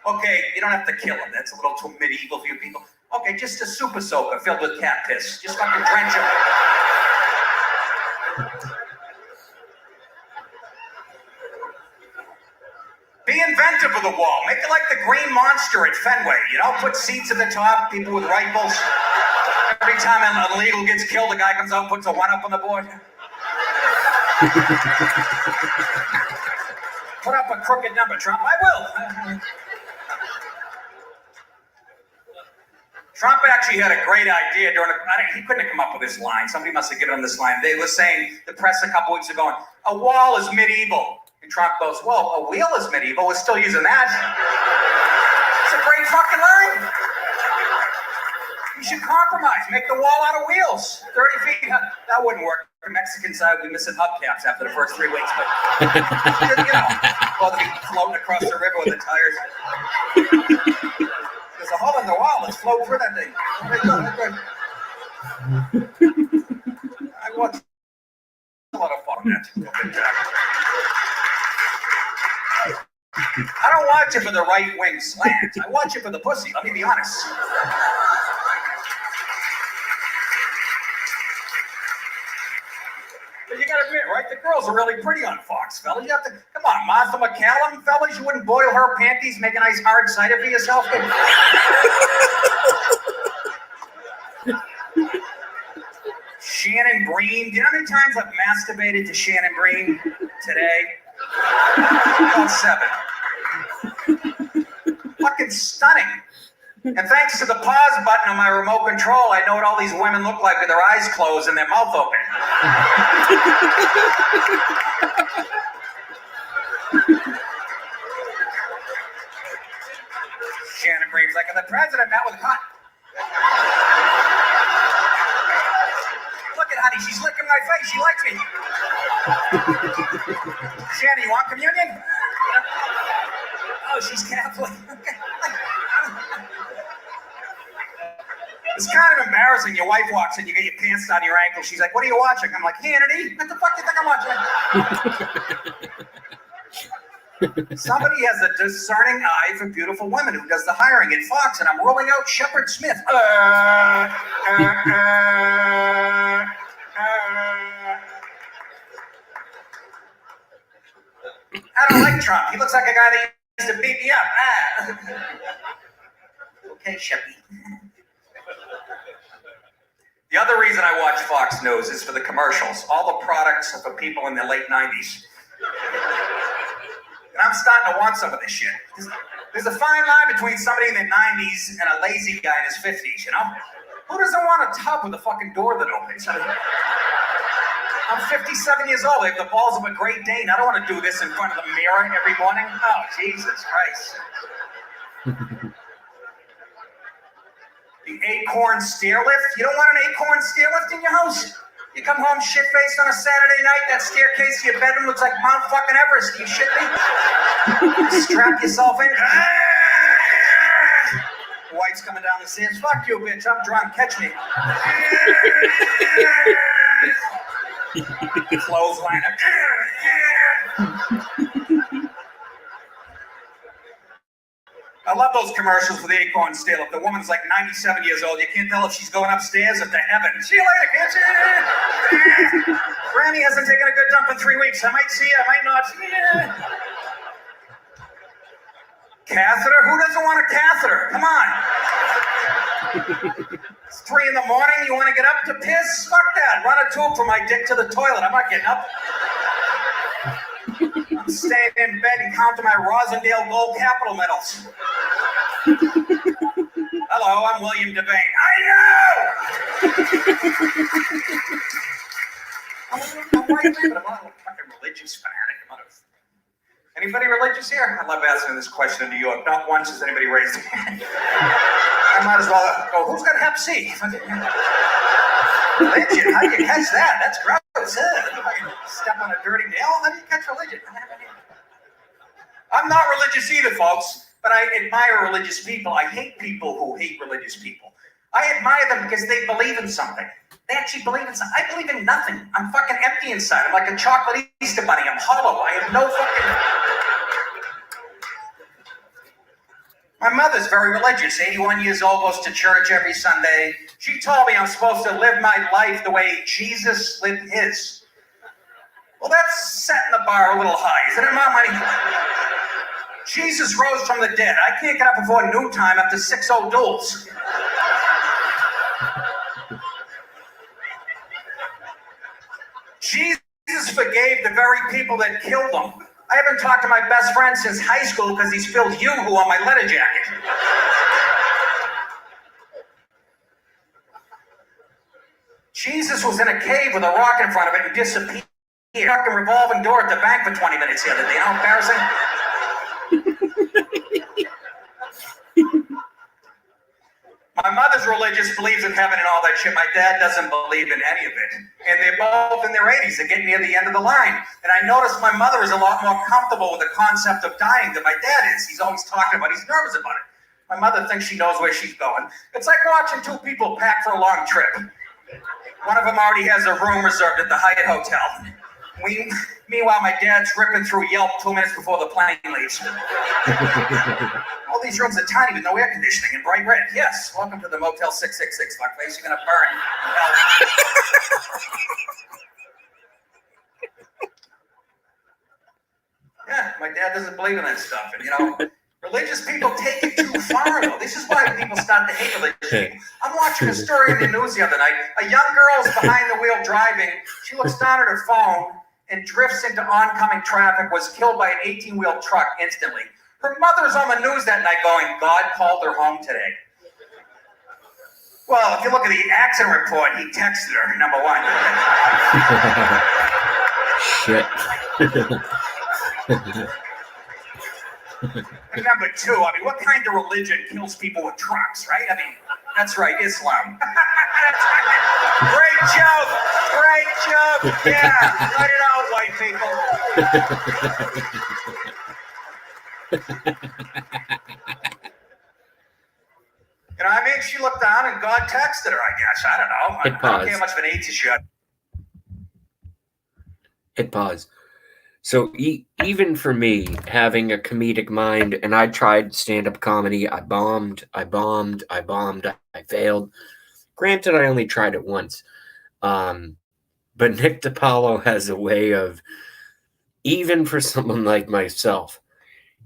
Okay, you don't have to kill him. That's a little too medieval for you people. Okay, just a super soaker filled with cat piss. Just fucking drench him. Be inventive with the wall. Make it like the Green Monster at Fenway. You know, put seats at the top, people with rifles. Every time an illegal gets killed, the guy comes out and puts a 1 up on the board. Put up a crooked number, Trump. I will. Trump actually had a great idea during he couldn't have come up with this line. Somebody must have given him this line. They were saying, the press a couple weeks ago, a wall is medieval. And Trump goes, well, a wheel is medieval. We're still using that. It's a great fucking line. You should compromise. Make the wall out of wheels. 30 feet. That wouldn't work. The Mexican side would be missing hubcaps after the first 3 weeks. But, well, they'd be floating across the river with the tires. There's a hole in the wall. Let's float through that thing. I watched a lot of fun on that. I don't watch it for the right wing slant. I watch it for the pussy. Let me be honest. But you gotta admit, right? The girls are really pretty on Fox, fellas. You have to, come on, Martha McCallum, fellas. You wouldn't boil her panties, make a nice hard cider for yourself. Shannon Breen. Do you know how many times I've masturbated to Shannon Breen today? About 7. Fucking stunning. And thanks to the pause button on my remote control, I know what all these women look like with their eyes closed and their mouth open. Shannon Breen's like, the president met with Hunt. Look at honey, she's licking my face. She likes me. Shannon, you want communion? Oh, she's Catholic. It's kind of embarrassing. Your wife walks in, you get your pants down your ankle. She's like, what are you watching? I'm like, Hannity. What the fuck do you think I'm watching? Somebody has a discerning eye for beautiful women who does the hiring at Fox, and I'm rolling out Shepard Smith. I don't like Trump. He looks like a guy that used to beat me up. Okay, Sheppy. The other reason I watch Fox News is for the commercials. All the products are for people in the late 90s. And I'm starting to want some of this shit. There's a fine line between somebody in their 90s and a lazy guy in his 50s, you know? Who doesn't want a tub with a fucking door that opens? I'm 57 years old. I have the balls of a Great Dane. I don't want to do this in front of the mirror every morning. Oh, Jesus Christ. The Acorn stair lift? You don't want an Acorn stair lift in your house? You come home shit-faced on a Saturday night, that staircase to your bedroom looks like Mount fucking Everest. You shit me? Strap yourself in. Wife's coming down the stairs. Fuck you, bitch. I'm drunk. Catch me. Clothesline. I love those commercials with the Acorn stair lift. The woman's like 97 years old. You can't tell if she's going upstairs or to heaven. See you later, can't you? Granny hasn't taken a good dump in 3 weeks. I might see you, I might not. Catheter? Who doesn't want a catheter? Come on. It's 3 in the morning. You want to get up to piss? Fuck that. Run a tube from my dick to the toilet. I'm not getting up. I'm staying in bed and counting my Rosendale Gold Capitol medals. Hello, I'm William Devane. I know! I'm a white man, but I'm not a fucking religious fanatic. Anybody religious here? I love asking this question in New York. Not once has anybody raised their hand. I might as well go, who's got Hep C? Religion? How do you catch that? That's gross. Step on a dirty nail? How do you catch religion? I'm not religious either, folks, but I admire religious people. I hate people who hate religious people. I admire them because they believe in something. They actually believe in something. I believe in nothing. I'm fucking empty inside. I'm like a chocolate Easter bunny. I'm hollow. I have no fucking... My mother's very religious, 81 years old, goes to church every Sunday. She told me I'm supposed to live my life the way Jesus lived his. Well, that's setting the bar a little high, isn't it, Mom? Jesus rose from the dead. I can't get up before noontime after 6 old duels. Jesus forgave the very people that killed him. I haven't talked to my best friend since high school because he spilled yoo-hoo on my leather jacket. Jesus was in a cave with a rock in front of it and disappeared. Fucking revolving door at the bank for 20 minutes the other day. How embarrassing. My mother's religious, believes in heaven and all that shit. My dad doesn't believe in any of it. And they're both in their 80s. They're getting near the end of the line. And I noticed my mother is a lot more comfortable with the concept of dying than my dad is. He's always talking about it. He's nervous about it. My mother thinks she knows where she's going. It's like watching two people pack for a long trip. One of them already has a room reserved at the Hyatt Hotel. Meanwhile, my dad's ripping through Yelp 2 minutes before the plane leaves. All these rooms are tiny with no air conditioning and bright red. Yes, welcome to the Motel 666, fuckface. You're gonna burn in hell. Yeah, my dad doesn't believe in that stuff. And, you know, religious people take it too far, though. This is why people start to hate religious people. I'm watching a story in the news the other night. A young girl's behind the wheel driving. She looks down at her phone and drifts into oncoming traffic, was killed by an 18-wheel truck instantly. Her mother's on the news that night going, God called her home today. Well, if you look at the accident report, he texted her, number one. Shit. And number two, I mean, what kind of religion kills people with trucks, right? I mean, that's right, Islam. That's right. Great joke. Great joke. Yeah, let it out, white people. You know, I mean, she looked down and God texted her, I guess. I don't know. I don't care how much of an atheist she had. Hit pause. So even for me, having a comedic mind, and I tried stand-up comedy, I bombed, I failed. Granted, I only tried it once. But Nick DiPaolo has a way of, even for someone like myself,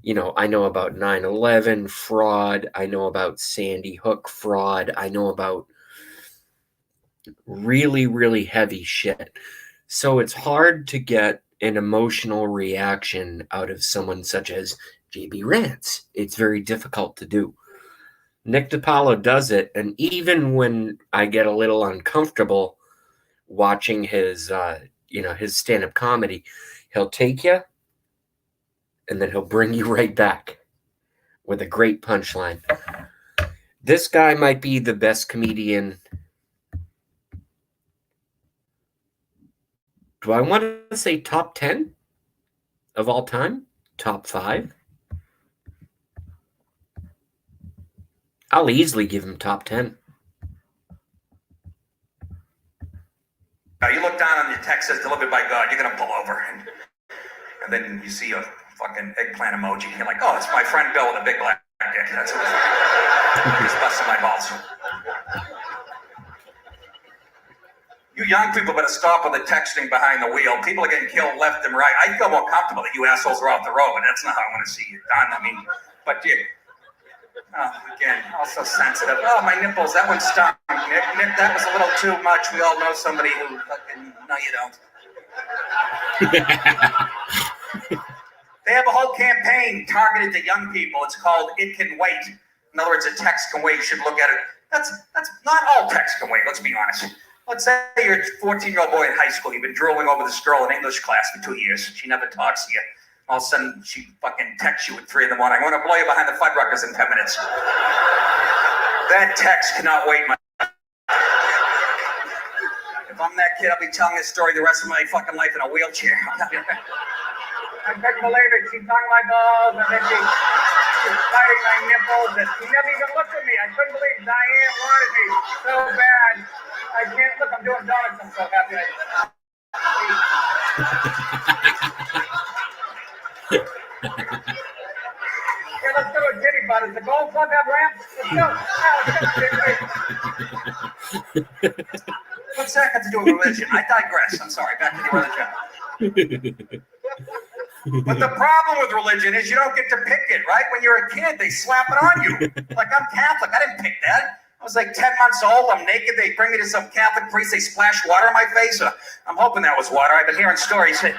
you know, I know about 9/11 fraud. I know about Sandy Hook fraud. I know about really, really heavy shit. So it's hard to get an emotional reaction out of someone such as JB Rance. It's very difficult to do. Nick DiPaolo does it, and even when I get a little uncomfortable watching his, his stand-up comedy, he'll take you, and then he'll bring you right back with a great punchline. This guy might be the best comedian. Do I want to say top 10 of all time? Top 5? I'll easily give him top 10. Now you look down on your text says delivered by God, you're going to pull over. And then you see a fucking eggplant emoji. You're like, oh, it's my friend Bill with a big black dick. That's what he's busting my balls. You young people better stop with the texting behind the wheel. People are getting killed left and right. I feel more comfortable that you assholes are off the road, but that's not how I want to see you done. I mean, but you, again, also sensitive. Oh, my nipples, that one stung. Nick, that was a little too much. We all know somebody who fucking, no, you don't. They have a whole campaign targeted to young people. It's called It Can Wait. In other words, a text can wait. You should look at it. That's not all text can wait, let's be honest. Let's say you're a 14-year-old boy in high school. You've been drooling over this girl in English class for 2 years. She never talks to you. All of a sudden, she fucking texts you at 3 in the morning. I want to blow you behind the Fuddruckers in 10 minutes. That text cannot wait, If I'm that kid, I'll be telling this story the rest of my fucking life in a wheelchair. I couldn't believe it. She tongue my balls, and then she's biting my nipples, and she never even looked at me. I couldn't believe Diane wanted me so bad. I can't look. I'm doing donuts. I'm so happy. Here, let's go to Titty Butt. Does the gold plug have ramps? Let's go. What's that got to do with religion? I digress. I'm sorry. Back to the religion. But the problem with religion is you don't get to pick it, right? When you're a kid, they slap it on you. Like, I'm Catholic. I didn't pick that. I was like 10 months old. I'm naked. They bring me to some Catholic priest. They splash water in my face. I'm hoping that was water. I've been hearing stories. It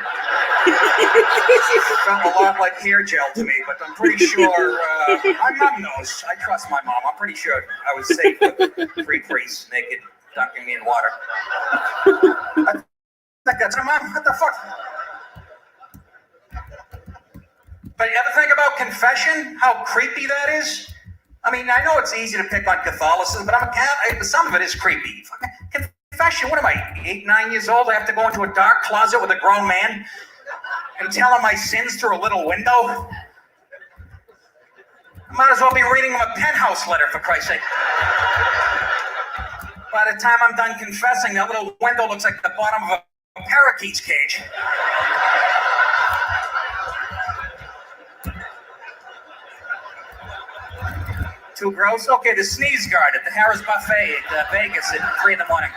felt a lot like hair gel to me, but I'm pretty sure my mom knows. I trust my mom. I'm pretty sure I was safe with 3 priests naked dunking me in water. I think that's my mom. What the fuck? But you ever think about confession? How creepy that is? I mean, I know it's easy to pick on Catholicism, but some of it is creepy. Fucking confession, what am I, 8, 9 years old? I have to go into a dark closet with a grown man and tell him my sins through a little window? I might as well be reading him a penthouse letter, for Christ's sake. By the time I'm done confessing, that little window looks like the bottom of a parakeet's cage. Too gross? Okay, the sneeze guard at the Harris Buffet at Vegas at 3 in the morning.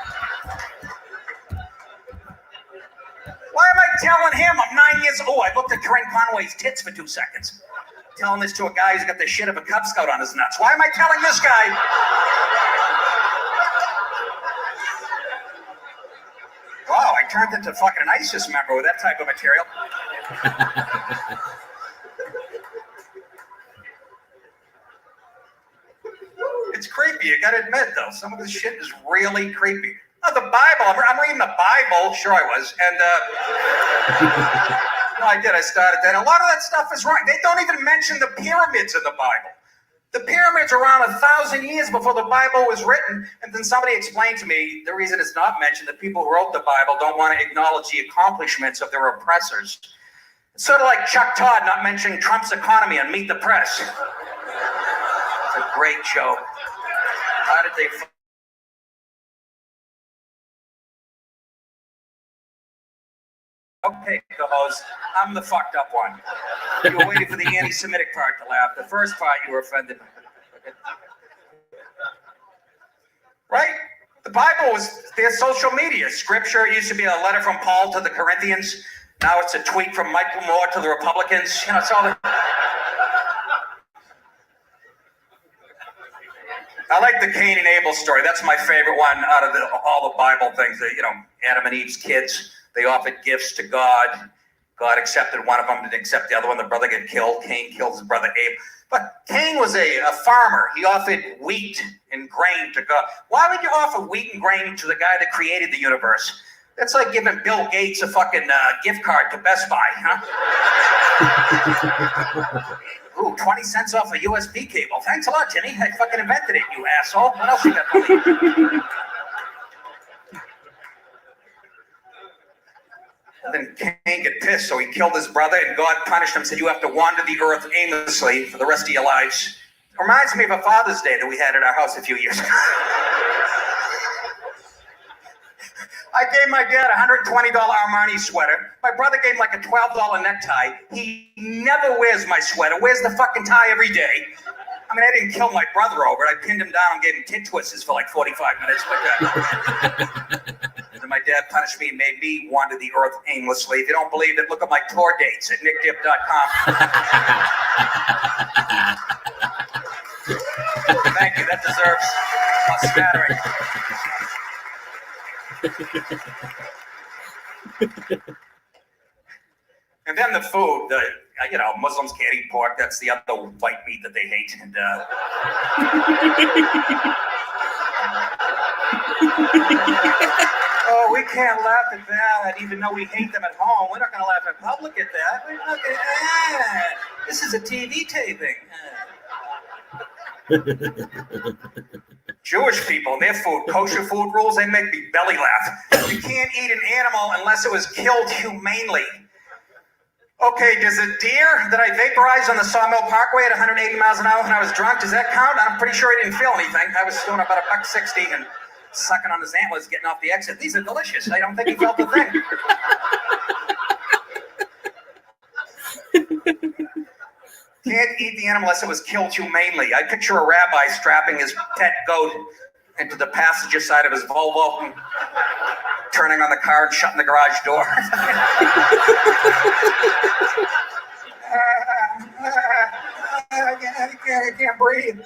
Why am I telling him? I'm 9 years old. I looked at Corinne Conway's tits for 2 seconds. Telling this to a guy who's got the shit of a Cub Scout on his nuts. Why am I telling this guy? Wow, I turned into fucking an ISIS member with that type of material. It's creepy, you gotta admit, though. Some of this shit is really creepy. Oh, the Bible. I'm reading the Bible. Sure I was. And, no, I did. I started that. A lot of that stuff is wrong. They don't even mention the pyramids in the Bible. The pyramids are around 1,000 years before the Bible was written. And then somebody explained to me the reason it's not mentioned, the people who wrote the Bible don't want to acknowledge the accomplishments of their oppressors. It's sort of like Chuck Todd not mentioning Trump's economy on Meet the Press. It's a great joke. How did they... Okay, co-host, I'm the fucked up one. You were waiting for the anti-Semitic part to laugh. The first part you were offended. Right? The Bible was their social media. Scripture used to be a letter from Paul to the Corinthians. Now it's a tweet from Michael Moore to the Republicans. You know, it's all the... I like the Cain and Abel story. That's my favorite one out of all the Bible things. You know, Adam and Eve's kids. They offered gifts to God. God accepted one of them, didn't accept the other one. The brother got killed. Cain killed his brother Abel. But Cain was a farmer. He offered wheat and grain to God. Why would you offer wheat and grain to the guy that created the universe? That's like giving Bill Gates a fucking gift card to Best Buy, huh? Ooh, 20 cents off a USB cable. Thanks a lot, Timmy. I fucking invented it, you asshole. What else you got to believe? Then Cain got pissed, so he killed his brother, and God punished him, said, you have to wander the earth aimlessly for the rest of your lives. It reminds me of a Father's Day that we had at our house a few years ago. I gave my dad a $120 Armani sweater. My brother gave him like a $12 necktie. He never wears my sweater, wears the fucking tie every day. I mean, I didn't kill my brother over it. I pinned him down and gave him tit twisters for like 45 minutes. But then my dad punished me and made me wander the earth aimlessly. If you don't believe it, look at my tour dates at nickdip.com. Thank you. That deserves a smattering. And then the food, you know, Muslims can't eat pork. That's the other white meat that they hate. And oh, we can't laugh at that, even though we hate them at home. We're not going to laugh in public at that. We're not gonna, this is a TV taping. Jewish people, their food, kosher food rules, they make me belly laugh. You can't eat an animal unless it was killed humanely. Okay, does a deer that I vaporized on the Sawmill Parkway at 180 miles an hour when I was drunk, does that count? I'm pretty sure I didn't feel anything. I was doing about $1.60 and sucking on his antlers, getting off the exit. These are delicious. I don't think he felt a thing. Can't eat the animal unless it was killed humanely. I picture a rabbi strapping his pet goat into the passenger side of his Volvo and turning on the car and shutting the garage door. I can't breathe.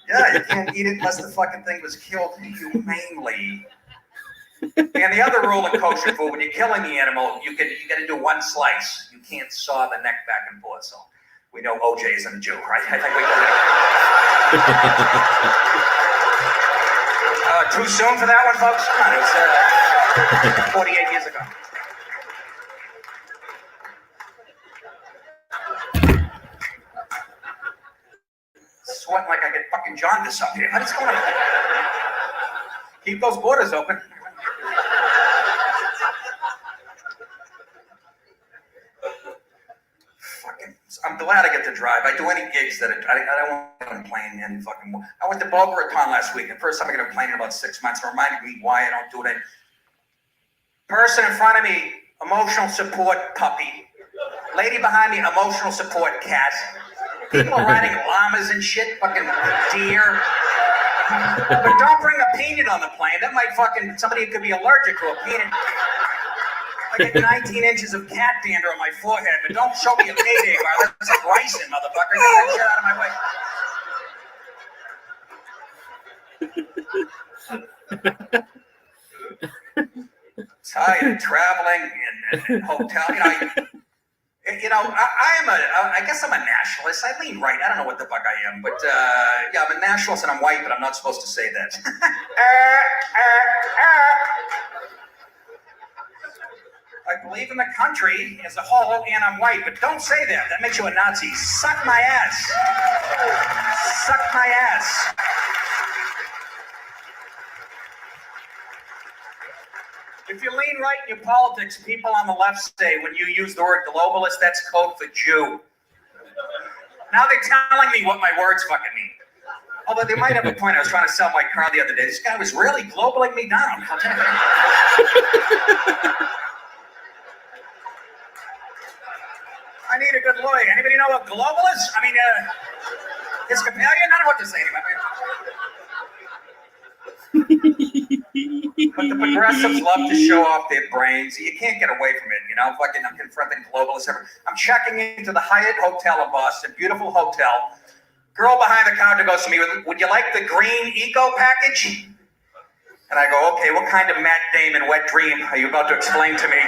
Yeah, you can't eat it unless the fucking thing was killed humanely. And the other rule in kosher food, when you're killing the animal, you got to do one slice. You can't saw the neck back and forth. So we know OJ isn't a Jew, right? I think we go. Too soon for that one, folks? Come on, it was 48 years ago. sweating like I get fucking jaundice up here. What's going on? Keep those borders open. Fucking, I'm glad I get to drive. I do any gigs that I don't want to complain any fucking more. I went to Boca Raton last week. The first time I got to complain in about 6 months. It reminded me why I don't do it. Person in front of me, emotional support puppy. Lady behind me, emotional support cat. People are riding llamas and shit, fucking deer. But don't bring a peanut on the plane. That might fucking, somebody could be allergic to a peanut. I get 19 inches of cat dander on my forehead, but don't show me a payday bar. That's like ricin, motherfucker. Get that shit out of my way. Tired of traveling and hotel. I guess I'm a nationalist. I lean right. I don't know what the fuck I am, but yeah, I'm a nationalist and I'm white, but I'm not supposed to say that. I believe in the country as a whole, and I'm white, but don't say that. That makes you a Nazi. Suck my ass. Suck my ass. If you lean right in your politics, people on the left say when you use the word globalist, that's code for Jew. Now they're telling me what my words fucking mean. Although they might have a point. I was trying to sell my car the other day. This guy was really globaling me down. I'll tell you. I need a good lawyer. Anybody know what globalist? I mean, Episcopalian? I don't know what to say anymore. But the progressives love to show off their brains. You can't get away from it, you know. Fucking, I'm confronting globalists. I'm checking into the Hyatt Hotel in Boston, beautiful hotel. Girl behind the counter goes to me, "Would you like the green eco package?" And I go, "Okay, what kind of Matt Damon wet dream are you about to explain to me?"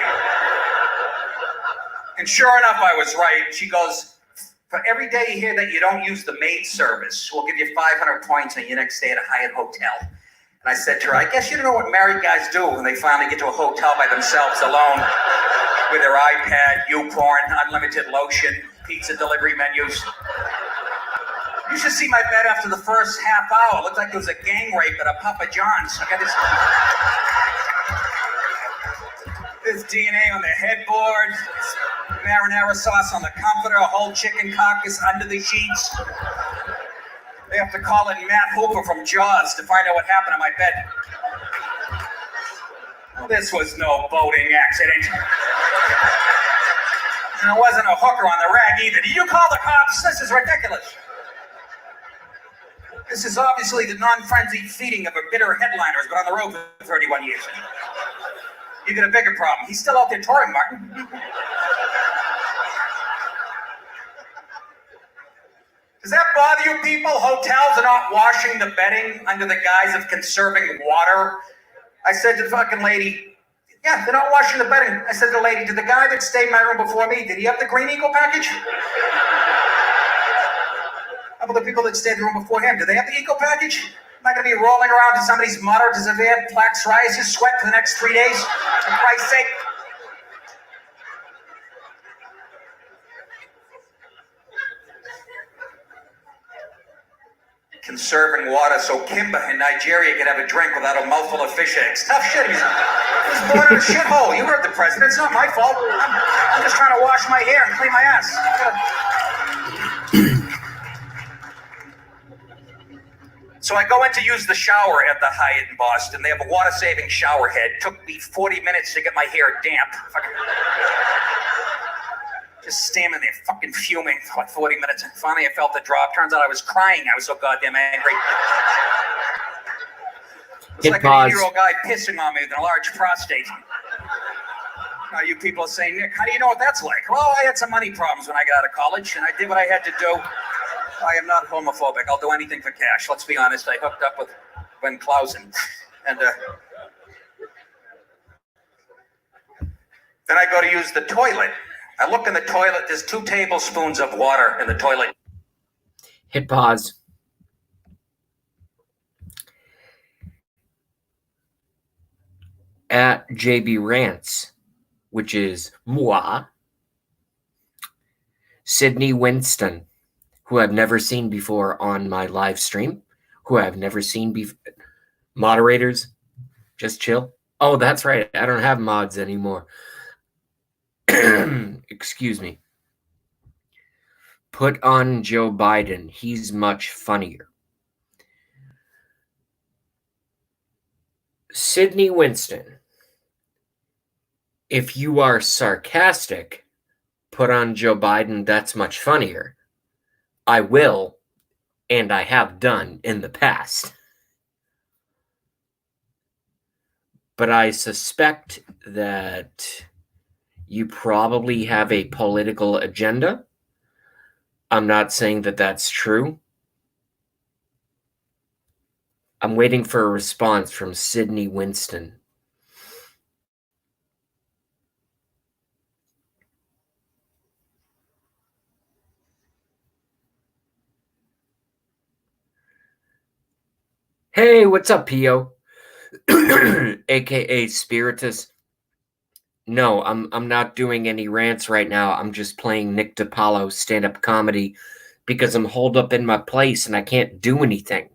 And sure enough, I was right. She goes, "For every day here that you don't use the maid service, we'll give you 500 points on your next stay at a Hyatt hotel." And I said to her, "I guess you don't know what married guys do when they finally get to a hotel by themselves alone with their iPad, YouPorn, unlimited lotion, pizza delivery menus. You should see my bed after the first half hour. It looked like there was a gang rape at a Papa John's. I got this DNA on the headboard, marinara sauce on the comforter, a whole chicken carcass under the sheets. They have to call in Matt Hooper from Jaws to find out what happened to my bed." Well, this was no boating accident. And it wasn't a hooker on the rag either. Did you call the cops? This is ridiculous. This is obviously the non-frenzied feeding of a bitter headliner who's been on the road for 31 years. You get a bigger problem. He's still out there touring, Martin. Does that bother you people? Hotels are not washing the bedding under the guise of conserving water. I said to the fucking lady, "Yeah, they're not washing the bedding." I said to the lady, "Did the guy that stayed in my room before me, did he have the Green Eagle package? How about the people that stayed in the room before him? Do they have the Eco package? Am I going to be rolling around in somebody's moderate to severe plaque psoriasis sweat for the next 3 days? For Christ's sake." Conserving water so Kimba in Nigeria can have a drink without a mouthful of fish eggs. Tough shit. He was born in a shithole. You heard the president. It's not my fault. I'm just trying to wash my hair and clean my ass. So I go in to use the shower at the Hyatt in Boston. They have a water-saving shower head. Took me 40 minutes to get my hair damp. Just standing there fucking fuming for like 40 minutes. And finally I felt the drop. Turns out I was crying. I was so goddamn angry. It's like an 8-year-old guy pissing on me with a large prostate. Now you people are saying, "Nick, how do you know what that's like?" Well, I had some money problems when I got out of college, and I did what I had to do. I am not homophobic. I'll do anything for cash. Let's be honest. I hooked up with Ben Clausen. And then I go to use the toilet. I look in the toilet. There's 2 tablespoons of water in the toilet. Hit pause. At JB Rants, which is moi, Sydney Winston, who I've never seen before on my live stream, who I've never seen before. Moderators, just chill. Oh, that's right. I don't have mods anymore. Excuse me. Put on Joe Biden. He's much funnier. Sydney Winston. If you are sarcastic, put on Joe Biden. That's much funnier. I will, and I have done in the past. But I suspect that you probably have a political agenda. I'm not saying that that's true. I'm waiting for a response from Sydney Winston. Hey, what's up, Pio? AKA Spiritus. No, I'm not doing any rants right now. I'm just playing Nick DiPaolo stand-up comedy because I'm holed up in my place and I can't do anything.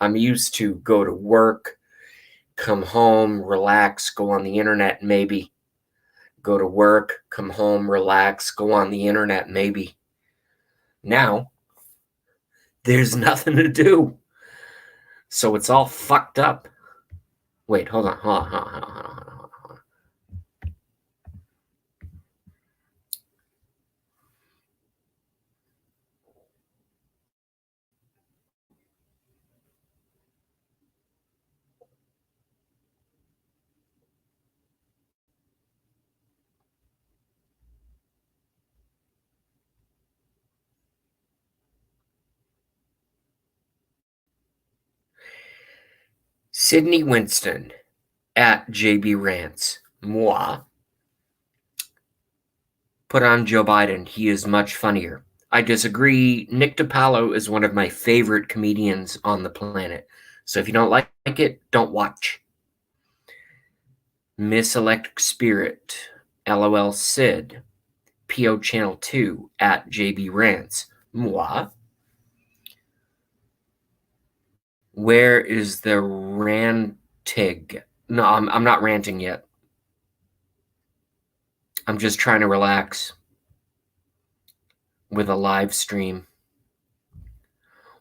I'm used to go to work, come home, relax, go on the internet, maybe. Go to work, come home, relax, go on the internet, maybe. Now, there's nothing to do. So it's all fucked up. Wait, hold on. Sydney Winston at JB Rants. Moi. Put on Joe Biden. He is much funnier. I disagree. Nick DiPaolo is one of my favorite comedians on the planet. So if you don't like it, don't watch. Miss Electric Spirit. LOL Sid. PO Channel 2 at JB Rants. Moi. Where is the rantig? No, I'm not ranting yet. I'm just trying to relax with a live stream.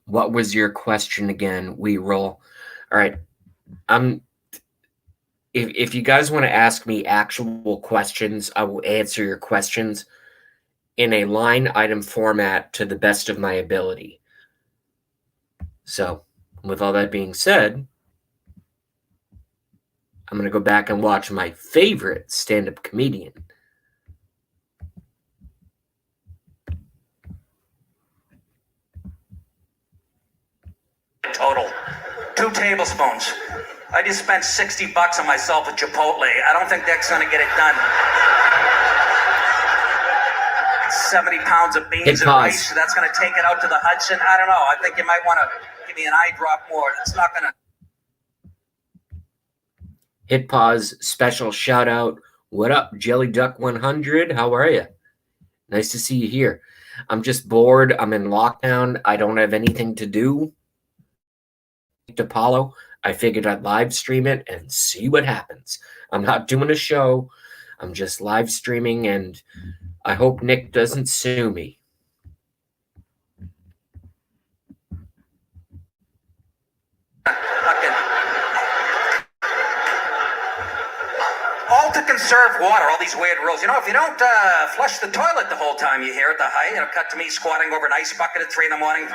What was your question again? We roll. All right. If you guys want to ask me actual questions, I will answer your questions in a line item format to the best of my ability. So, with all that being said, I'm going to go back and watch my favorite stand-up comedian. Total. 2 tablespoons. I just spent $60 on myself at Chipotle. I don't think that's gonna get it done. 70 pounds of beans and rice. That's gonna take it out to the Hudson. I don't know. I think you might want to give me an eye drop more. It's not gonna. Hit pause. Special shout out. What up, Jelly Duck 100? How are you? Nice to see you here. I'm just bored. I'm in lockdown. I don't have anything to do. DiPaolo. I figured I'd live stream it and see what happens. I'm not doing a show. I'm just live streaming, and I hope Nick doesn't sue me. All to conserve water, all these weird rules. You know, if you don't flush the toilet the whole time you hear at the height, it'll cut to me squatting over an ice bucket at 3 in the morning.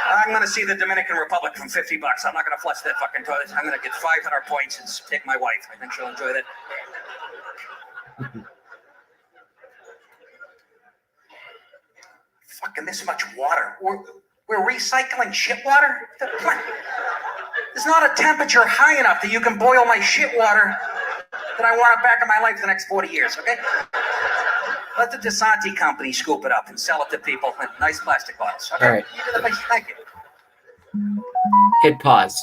I'm going to see the Dominican Republic from $50. I'm not going to flush that fucking toilet. I'm going to get 500 points and take my wife. I think she'll enjoy that. Fucking this much water. We're recycling shit water? There's not a temperature high enough that you can boil my shit water that I want it back in my life the next 40 years, okay? Let the DeSanti company scoop it up and sell it to people in nice plastic bottles. Okay? All right. Thank you. Hit pause.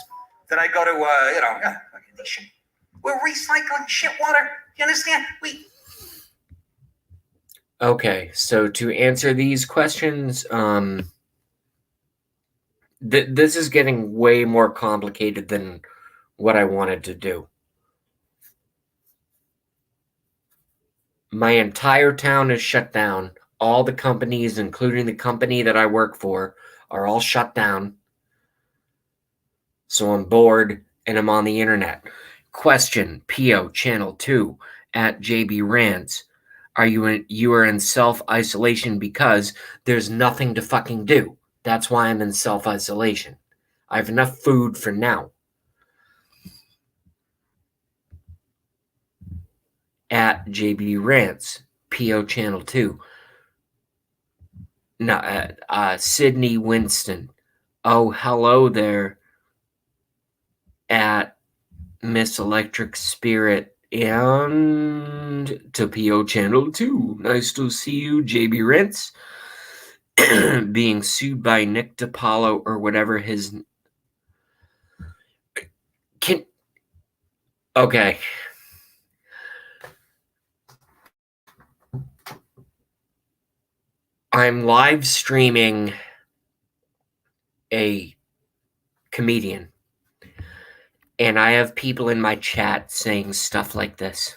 Then I go to, we're recycling shit water. You understand? Okay, so to answer these questions, this is getting way more complicated than what I wanted to do. My entire town is shut down. All the companies, including the company that I work for, are all shut down. So I'm bored and I'm on the internet. Question, PO Channel 2 at JB Rants. You are in self-isolation because there's nothing to fucking do. That's why I'm in self-isolation. I have enough food for now. At JB Rants, PO Channel 2. No, Sydney Winston. Oh, hello there. At Miss Electric Spirit and to PO Channel 2. Nice to see you, JB Rents. Being sued by Nick DiPaolo or whatever his... Okay. I'm live streaming a comedian. And I have people in my chat saying stuff like this.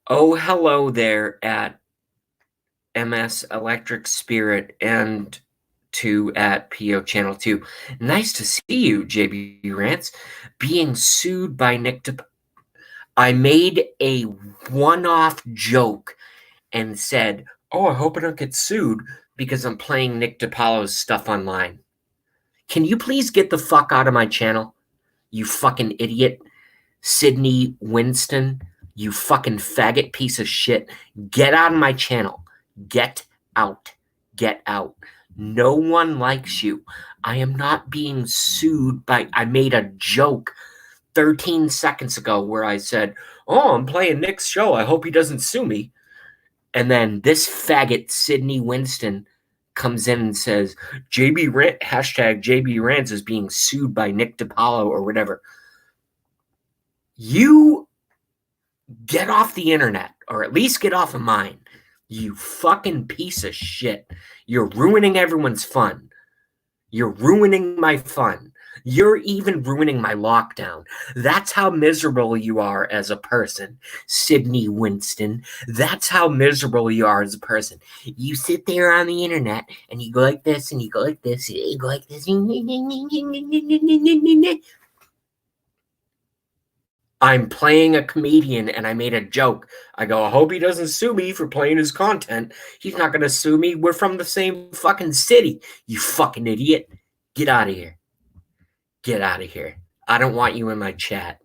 Oh, hello there at MS Electric Spirit and at PO Channel 2. Nice to see you, JB Rants. Being sued by Nick DiPaolo. I made a one-off joke and said, oh, I hope I don't get sued because I'm playing Nick DiPaolo's stuff online. Can you please get the fuck out of my channel? You fucking idiot. Sydney Winston, you fucking faggot piece of shit. Get out of my channel. Get out. Get out. No one likes you. I am not being sued by... I made a joke 13 seconds ago where I said, oh, I'm playing Nick's show. I hope he doesn't sue me. And then this faggot, Sydney Winston, comes in and says, hashtag JB Rants is being sued by Nick DiPaolo or whatever. You get off the internet, or at least get off of mine. You fucking piece of shit. You're ruining everyone's fun. You're ruining my fun. You're even ruining my lockdown. That's how miserable you are as a person, Sydney Winston. That's how miserable you are as a person. You sit there on the internet and you go like this and you go like this and you go like this. I'm playing a comedian and I made a joke. I go, I hope he doesn't sue me for playing his content. He's not going to sue me. We're from the same fucking city. You fucking idiot. Get out of here. Get out of here. I don't want you in my chat.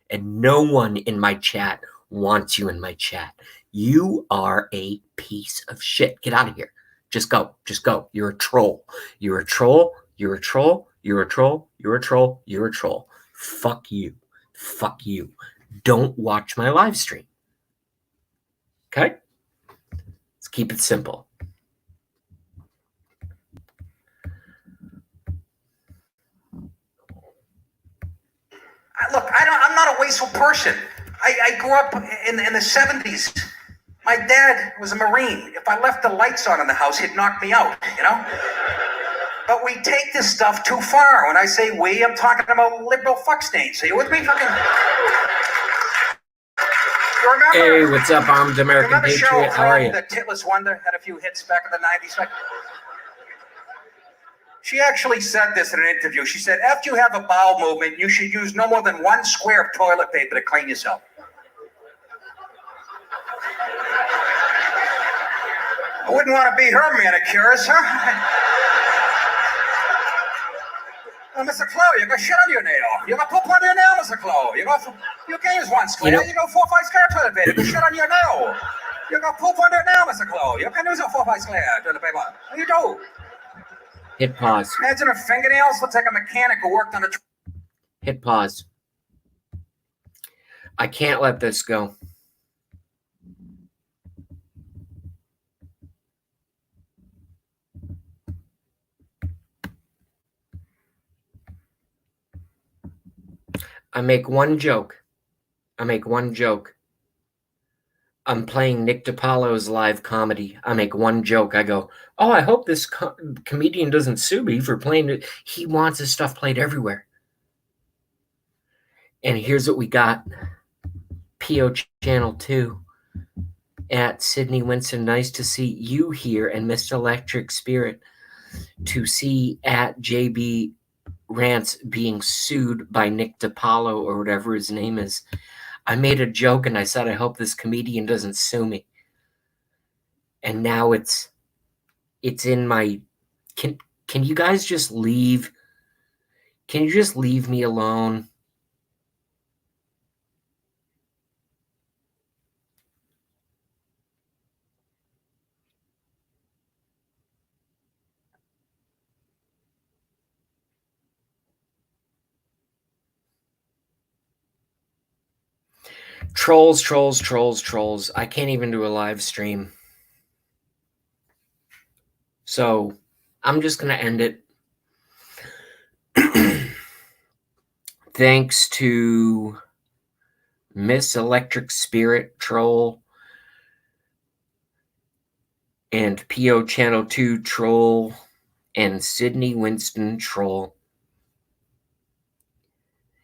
And no one in my chat wants you in my chat. You are a piece of shit. Get out of here. Just go. Just go. You're a troll. You're a troll. You're a troll. You're a troll. You're a troll. You're a troll. Fuck you. Fuck you. Don't watch my live stream. Okay? Let's keep it simple. Look, I'm not a wasteful person. I grew up in the 70s. My dad was a Marine. If I left the lights on in the house, he'd knock me out, you know? But we take this stuff too far. When I say we, I'm talking about liberal fuckstains. Are you with me? Fucking... You remember, hey, what's up, Armed American Patriot? How are you? The Titless Wonder had a few hits back in the 90s. Like, she actually said this in an interview. She said, after you have a bowel movement, you should use no more than 1 square of toilet paper to clean yourself. I wouldn't want to be her manicurist, huh? Mr. Clow, you got shit on your nail. You got poop on your nail, Mr. Clow. You can use 1 square. You got 4 or 5 square toilet paper. You shit on your nail. You got poop on your nail, Mr. Clow. You can use a 4 or 5 square toilet paper. What do you do? Hit pause. Imagine her fingernails looks like a mechanic who worked on a... Hit pause. I can't let this go. I make one joke. I'm playing Nick DiPaolo's live comedy. I make one joke. I go, oh, I hope this comedian doesn't sue me for playing it. He wants his stuff played everywhere. And here's what we got. PO Channel 2 at Sydney Winston. Nice to see you here. And Mr. Electric Spirit to see at JB Rants being sued by Nick DiPaolo or whatever his name is. I made a joke and I said, I hope this comedian doesn't sue me. And now it's in my, can you guys just leave? Can you just leave me alone? Trolls. I can't even do a live stream. So I'm just going to end it. Thanks to Miss Electric Spirit Troll and PO Channel 2 Troll and Sydney Winston Troll.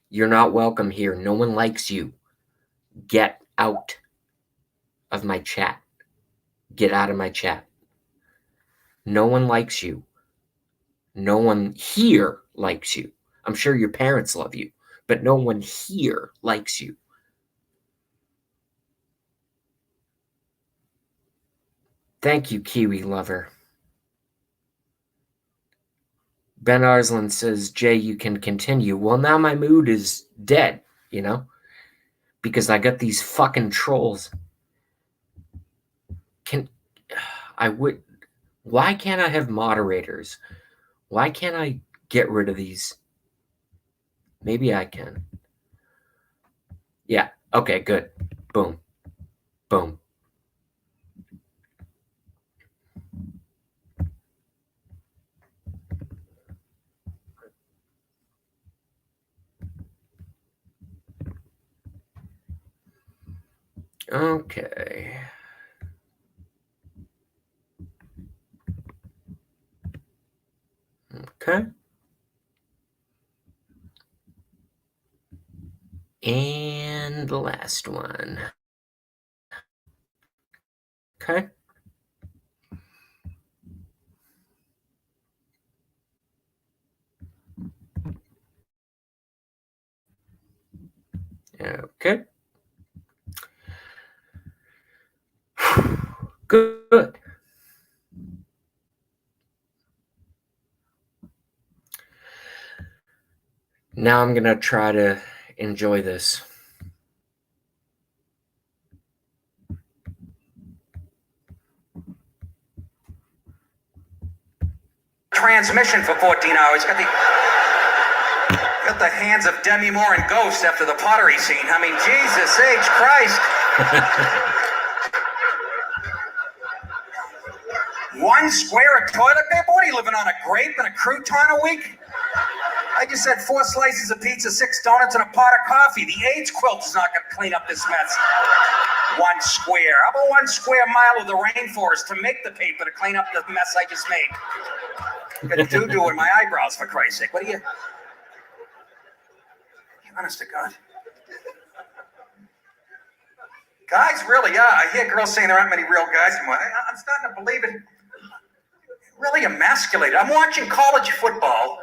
You're not welcome here. No one likes you. Get out of my chat. Get out of my chat. No one likes you. No one here likes you. I'm sure your parents love you, but no one here likes you. Thank you, Kiwi Lover. Ben Arslan says, Jay, you can continue. Well, now my mood is dead, you know? Because I got these fucking trolls. Why can't I have moderators? Why can't I get rid of these? Maybe I can. Yeah. Okay, good. Boom. Boom. Okay. Okay. And the last one. Okay. Okay. Good. Now I'm going to try to enjoy this. Transmission for 14 hours. Got the hands of Demi Moore and Ghost after the pottery scene. I mean, Jesus H. Christ. One square of toilet paper? What are you living on, a grape and a crouton a week? I just had 4 slices of pizza, 6 donuts, and a pot of coffee. The AIDS quilt is not going to clean up this mess. 1 square. How about 1 square mile of the rainforest to make the paper to clean up the mess I just made? Got doo-doo in my eyebrows, for Christ's sake. What are you... Honest to God. Guys, really, yeah. I hear girls saying there aren't many real guys anymore. I'm starting to believe it. Really emasculated. I'm watching college football.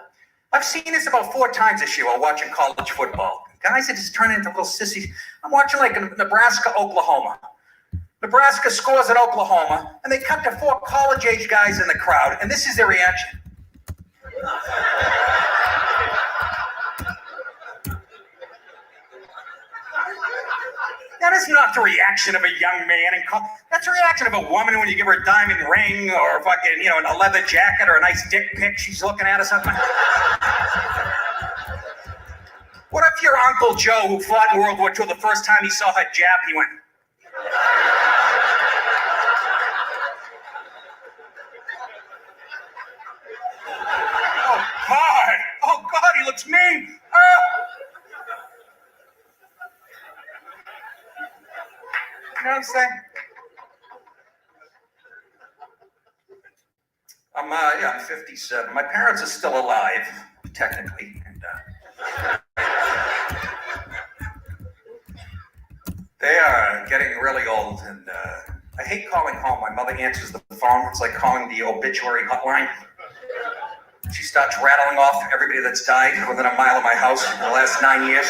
I've seen this about 4 times this year while watching college football. Guys are just turning into little sissies. I'm watching like Nebraska, Oklahoma. Nebraska scores at Oklahoma, and they cut to 4 college-age guys in the crowd, and this is their reaction. That is not the reaction of a young man in college. That's the reaction of a woman when you give her a diamond ring or fucking, a leather jacket or a nice dick pic she's looking at or something. What if your Uncle Joe, who fought in World War II, the first time he saw her jab, he went... Oh, God, he looks mean. what I'm saying? I'm 57. My parents are still alive, technically. And, they are getting really old, and I hate calling home. My mother answers the phone. It's like calling the obituary hotline. She starts rattling off everybody that's died within a mile of my house in the last 9 years.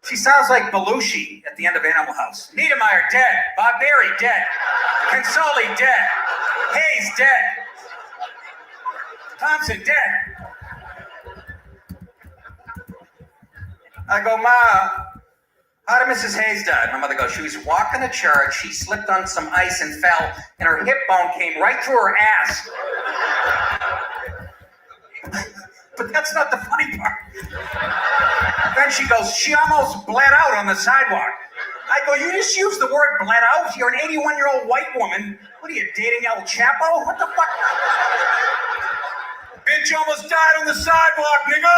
She sounds like Belushi at the end of Animal House. Niedermeyer dead. Bob Berry dead. Consoli dead. Hayes dead. Thompson dead. I go, Ma, how did Mrs. Hayes die? My mother goes, she was walking to church, she slipped on some ice and fell, and her hip bone came right through her ass. But that's not the funny part. Then she goes, she almost bled out on the sidewalk. I go, you just used the word bled out? You're an 81-year-old white woman. What are you, dating El Chapo? What the fuck? Bitch almost died on the sidewalk, nigga!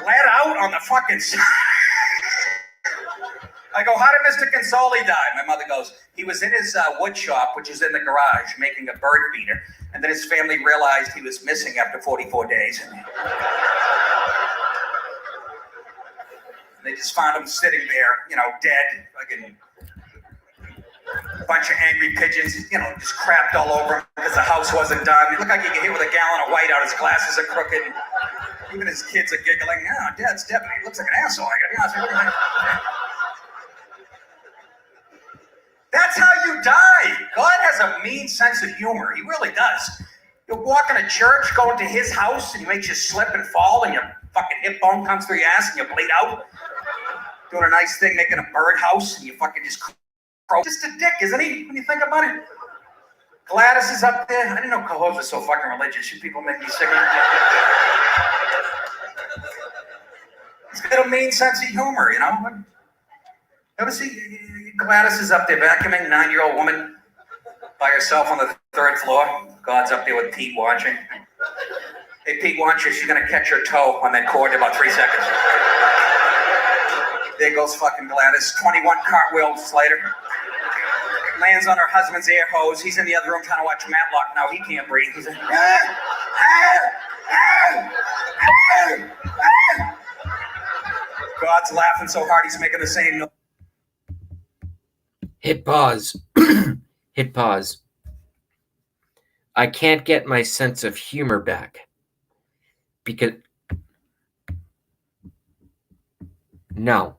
Bled out on the fucking side. I go, how did Mr. Consoli die? My mother goes, he was in his wood shop, which is in the garage, making a bird feeder. And then his family realized he was missing after 44 days. And they just found him sitting there, dead, fucking bunch of angry pigeons, just crapped all over him because the house wasn't done. He looked like he get hit with a gallon of white out. His glasses are crooked. Even his kids are giggling. Oh, Dad's dead. He looks like an asshole. That's how you die. God has a mean sense of humor. He really does. You're walking to church, going to his house, and he makes you slip and fall, and your fucking hip bone comes through your ass, and you bleed out. Doing a nice thing, making a birdhouse, and you fucking just crow. Just a dick, isn't he, when you think about it? Gladys is up there. I didn't know Cahoes was so fucking religious. You people make me sick. He's got a mean sense of humor, Ever see Gladys is up there vacuuming, 9-year-old woman by herself on the 3rd floor. God's up there with Pete watching. Hey, Pete, watch her. She's going to catch her toe on that cord in about 3 seconds. There goes fucking Gladys. 21 cartwheels later. Lands on her husband's air hose. He's in the other room trying to watch Matlock. Now he can't breathe. He's like, God's laughing so hard he's making the same noise. Hit pause. Hit pause. I can't get my sense of humor back. Because... No.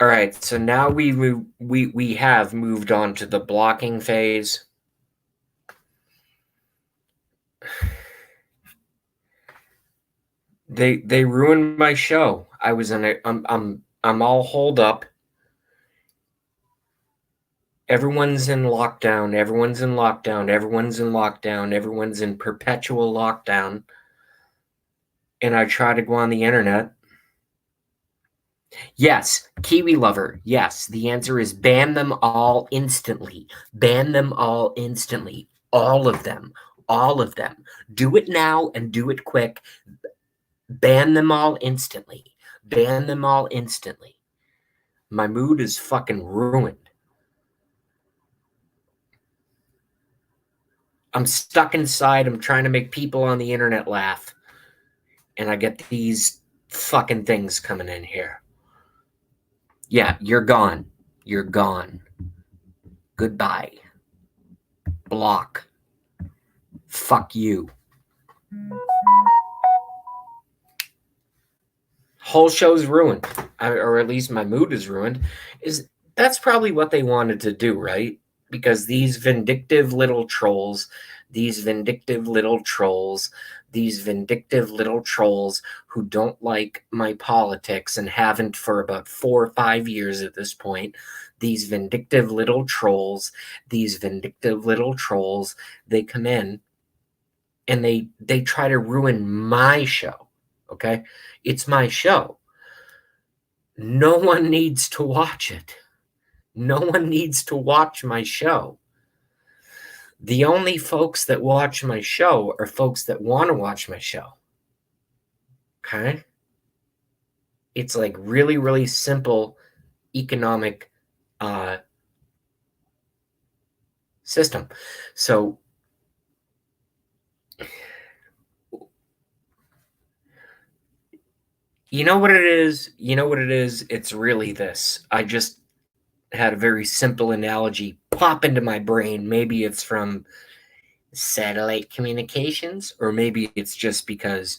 All right, so now we have moved on to the blocking phase. They ruined my show. I was in I'm all holed up. Everyone's in lockdown. Everyone's in lockdown. Everyone's in lockdown. Everyone's in perpetual lockdown. And I try to go on the internet. Yes, Kiwi Lover. Yes, the answer is ban them all instantly. Ban them all instantly. All of them. All of them. Do it now and do it quick. Ban them all instantly. Ban them all instantly. My mood is fucking ruined. I'm stuck inside. I'm trying to make people on the internet laugh. And I get these fucking things coming in here. Yeah, you're gone. You're gone. Goodbye. Block. Fuck you. Whole show's ruined. Or at least my mood is ruined. That's probably what they wanted to do, right? Because these vindictive little trolls who don't like my politics and haven't for about 4 or 5 years at this point, These vindictive little trolls, they come in and they try to ruin my show. Okay? It's my show. No one needs to watch it. No one needs to watch my show. The only folks that watch my show are folks that want to watch my show. Okay? It's like really, really simple economic system. So you know what it is? It's really this. I just had a very simple analogy pop into my brain. Maybe it's from satellite communications, or maybe it's just because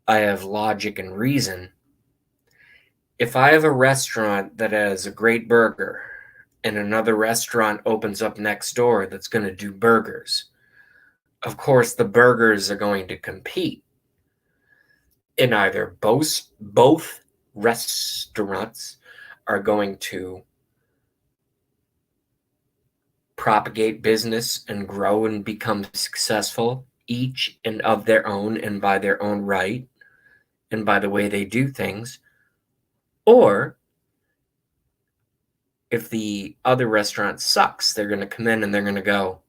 I have logic and reason. If I have a restaurant that has a great burger and another restaurant opens up next door that's going to do burgers, of course the burgers are going to compete. And either both restaurants are going to propagate business and grow and become successful, each and of their own and by their own right and by the way they do things. Or if the other restaurant sucks, they're going to come in and they're going to go,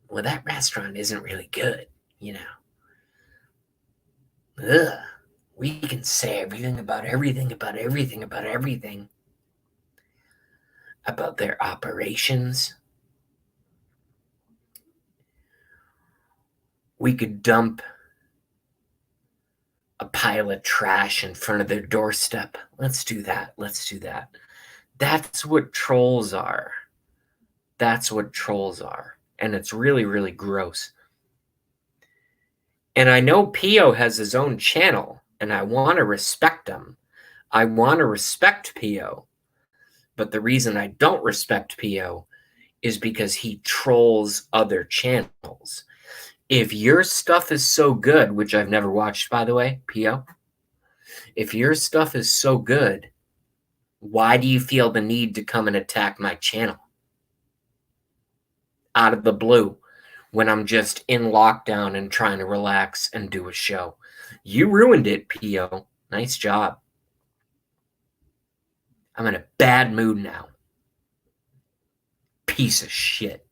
well, that restaurant isn't really good, you know. Ugh, we can say everything about their operations. We could dump a pile of trash in front of their doorstep. Let's do that. That's what trolls are. And it's really, really gross. And I know Pio has his own channel, and I want to respect him. I want to respect Pio. But the reason I don't respect Pio is because he trolls other channels. If your stuff is so good, which I've never watched, by the way, Pio, if your stuff is so good, why do you feel the need to come and attack my channel? Out of the blue, when I'm just in lockdown and trying to relax and do a show. You ruined it, Pio. Nice job. I'm in a bad mood now. Piece of shit.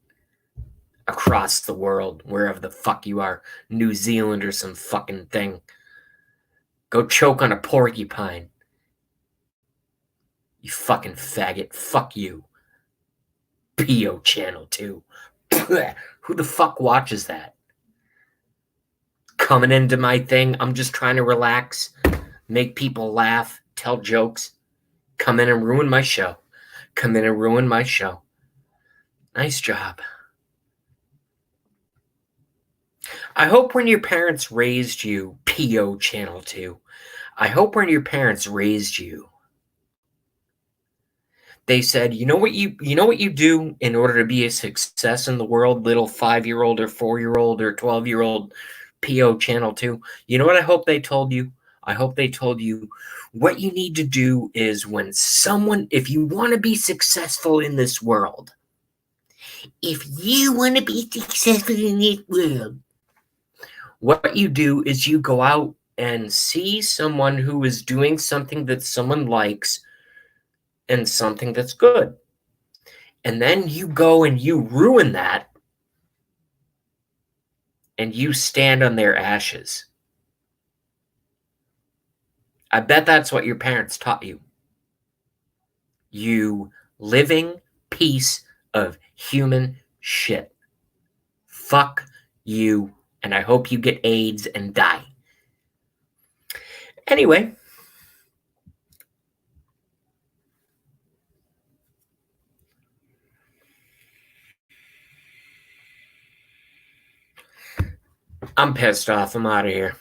Across the world, wherever the fuck you are, New Zealand or some fucking thing. Go choke on a porcupine. You fucking faggot. Fuck you. Pio Channel 2. Who the fuck watches that? Coming into my thing, I'm just trying to relax, make people laugh, tell jokes. Come in and ruin my show. Nice job. I hope when your parents raised you, Pio Channel 2, I hope when your parents raised you, they said, you know what you do in order to be a success in the world, little 5-year-old or 4-year-old or 12-year-old Pio Channel 2? You know what I hope they told you? I hope they told you what you need to do is if you want to be successful in this world, what you do is you go out and see someone who is doing something that someone likes and something that's good. And then you go and you ruin that and you stand on their ashes. I bet that's what your parents taught you. You living piece of human shit. Fuck you, and I hope you get AIDS and die. Anyway. I'm pissed off. I'm out of here.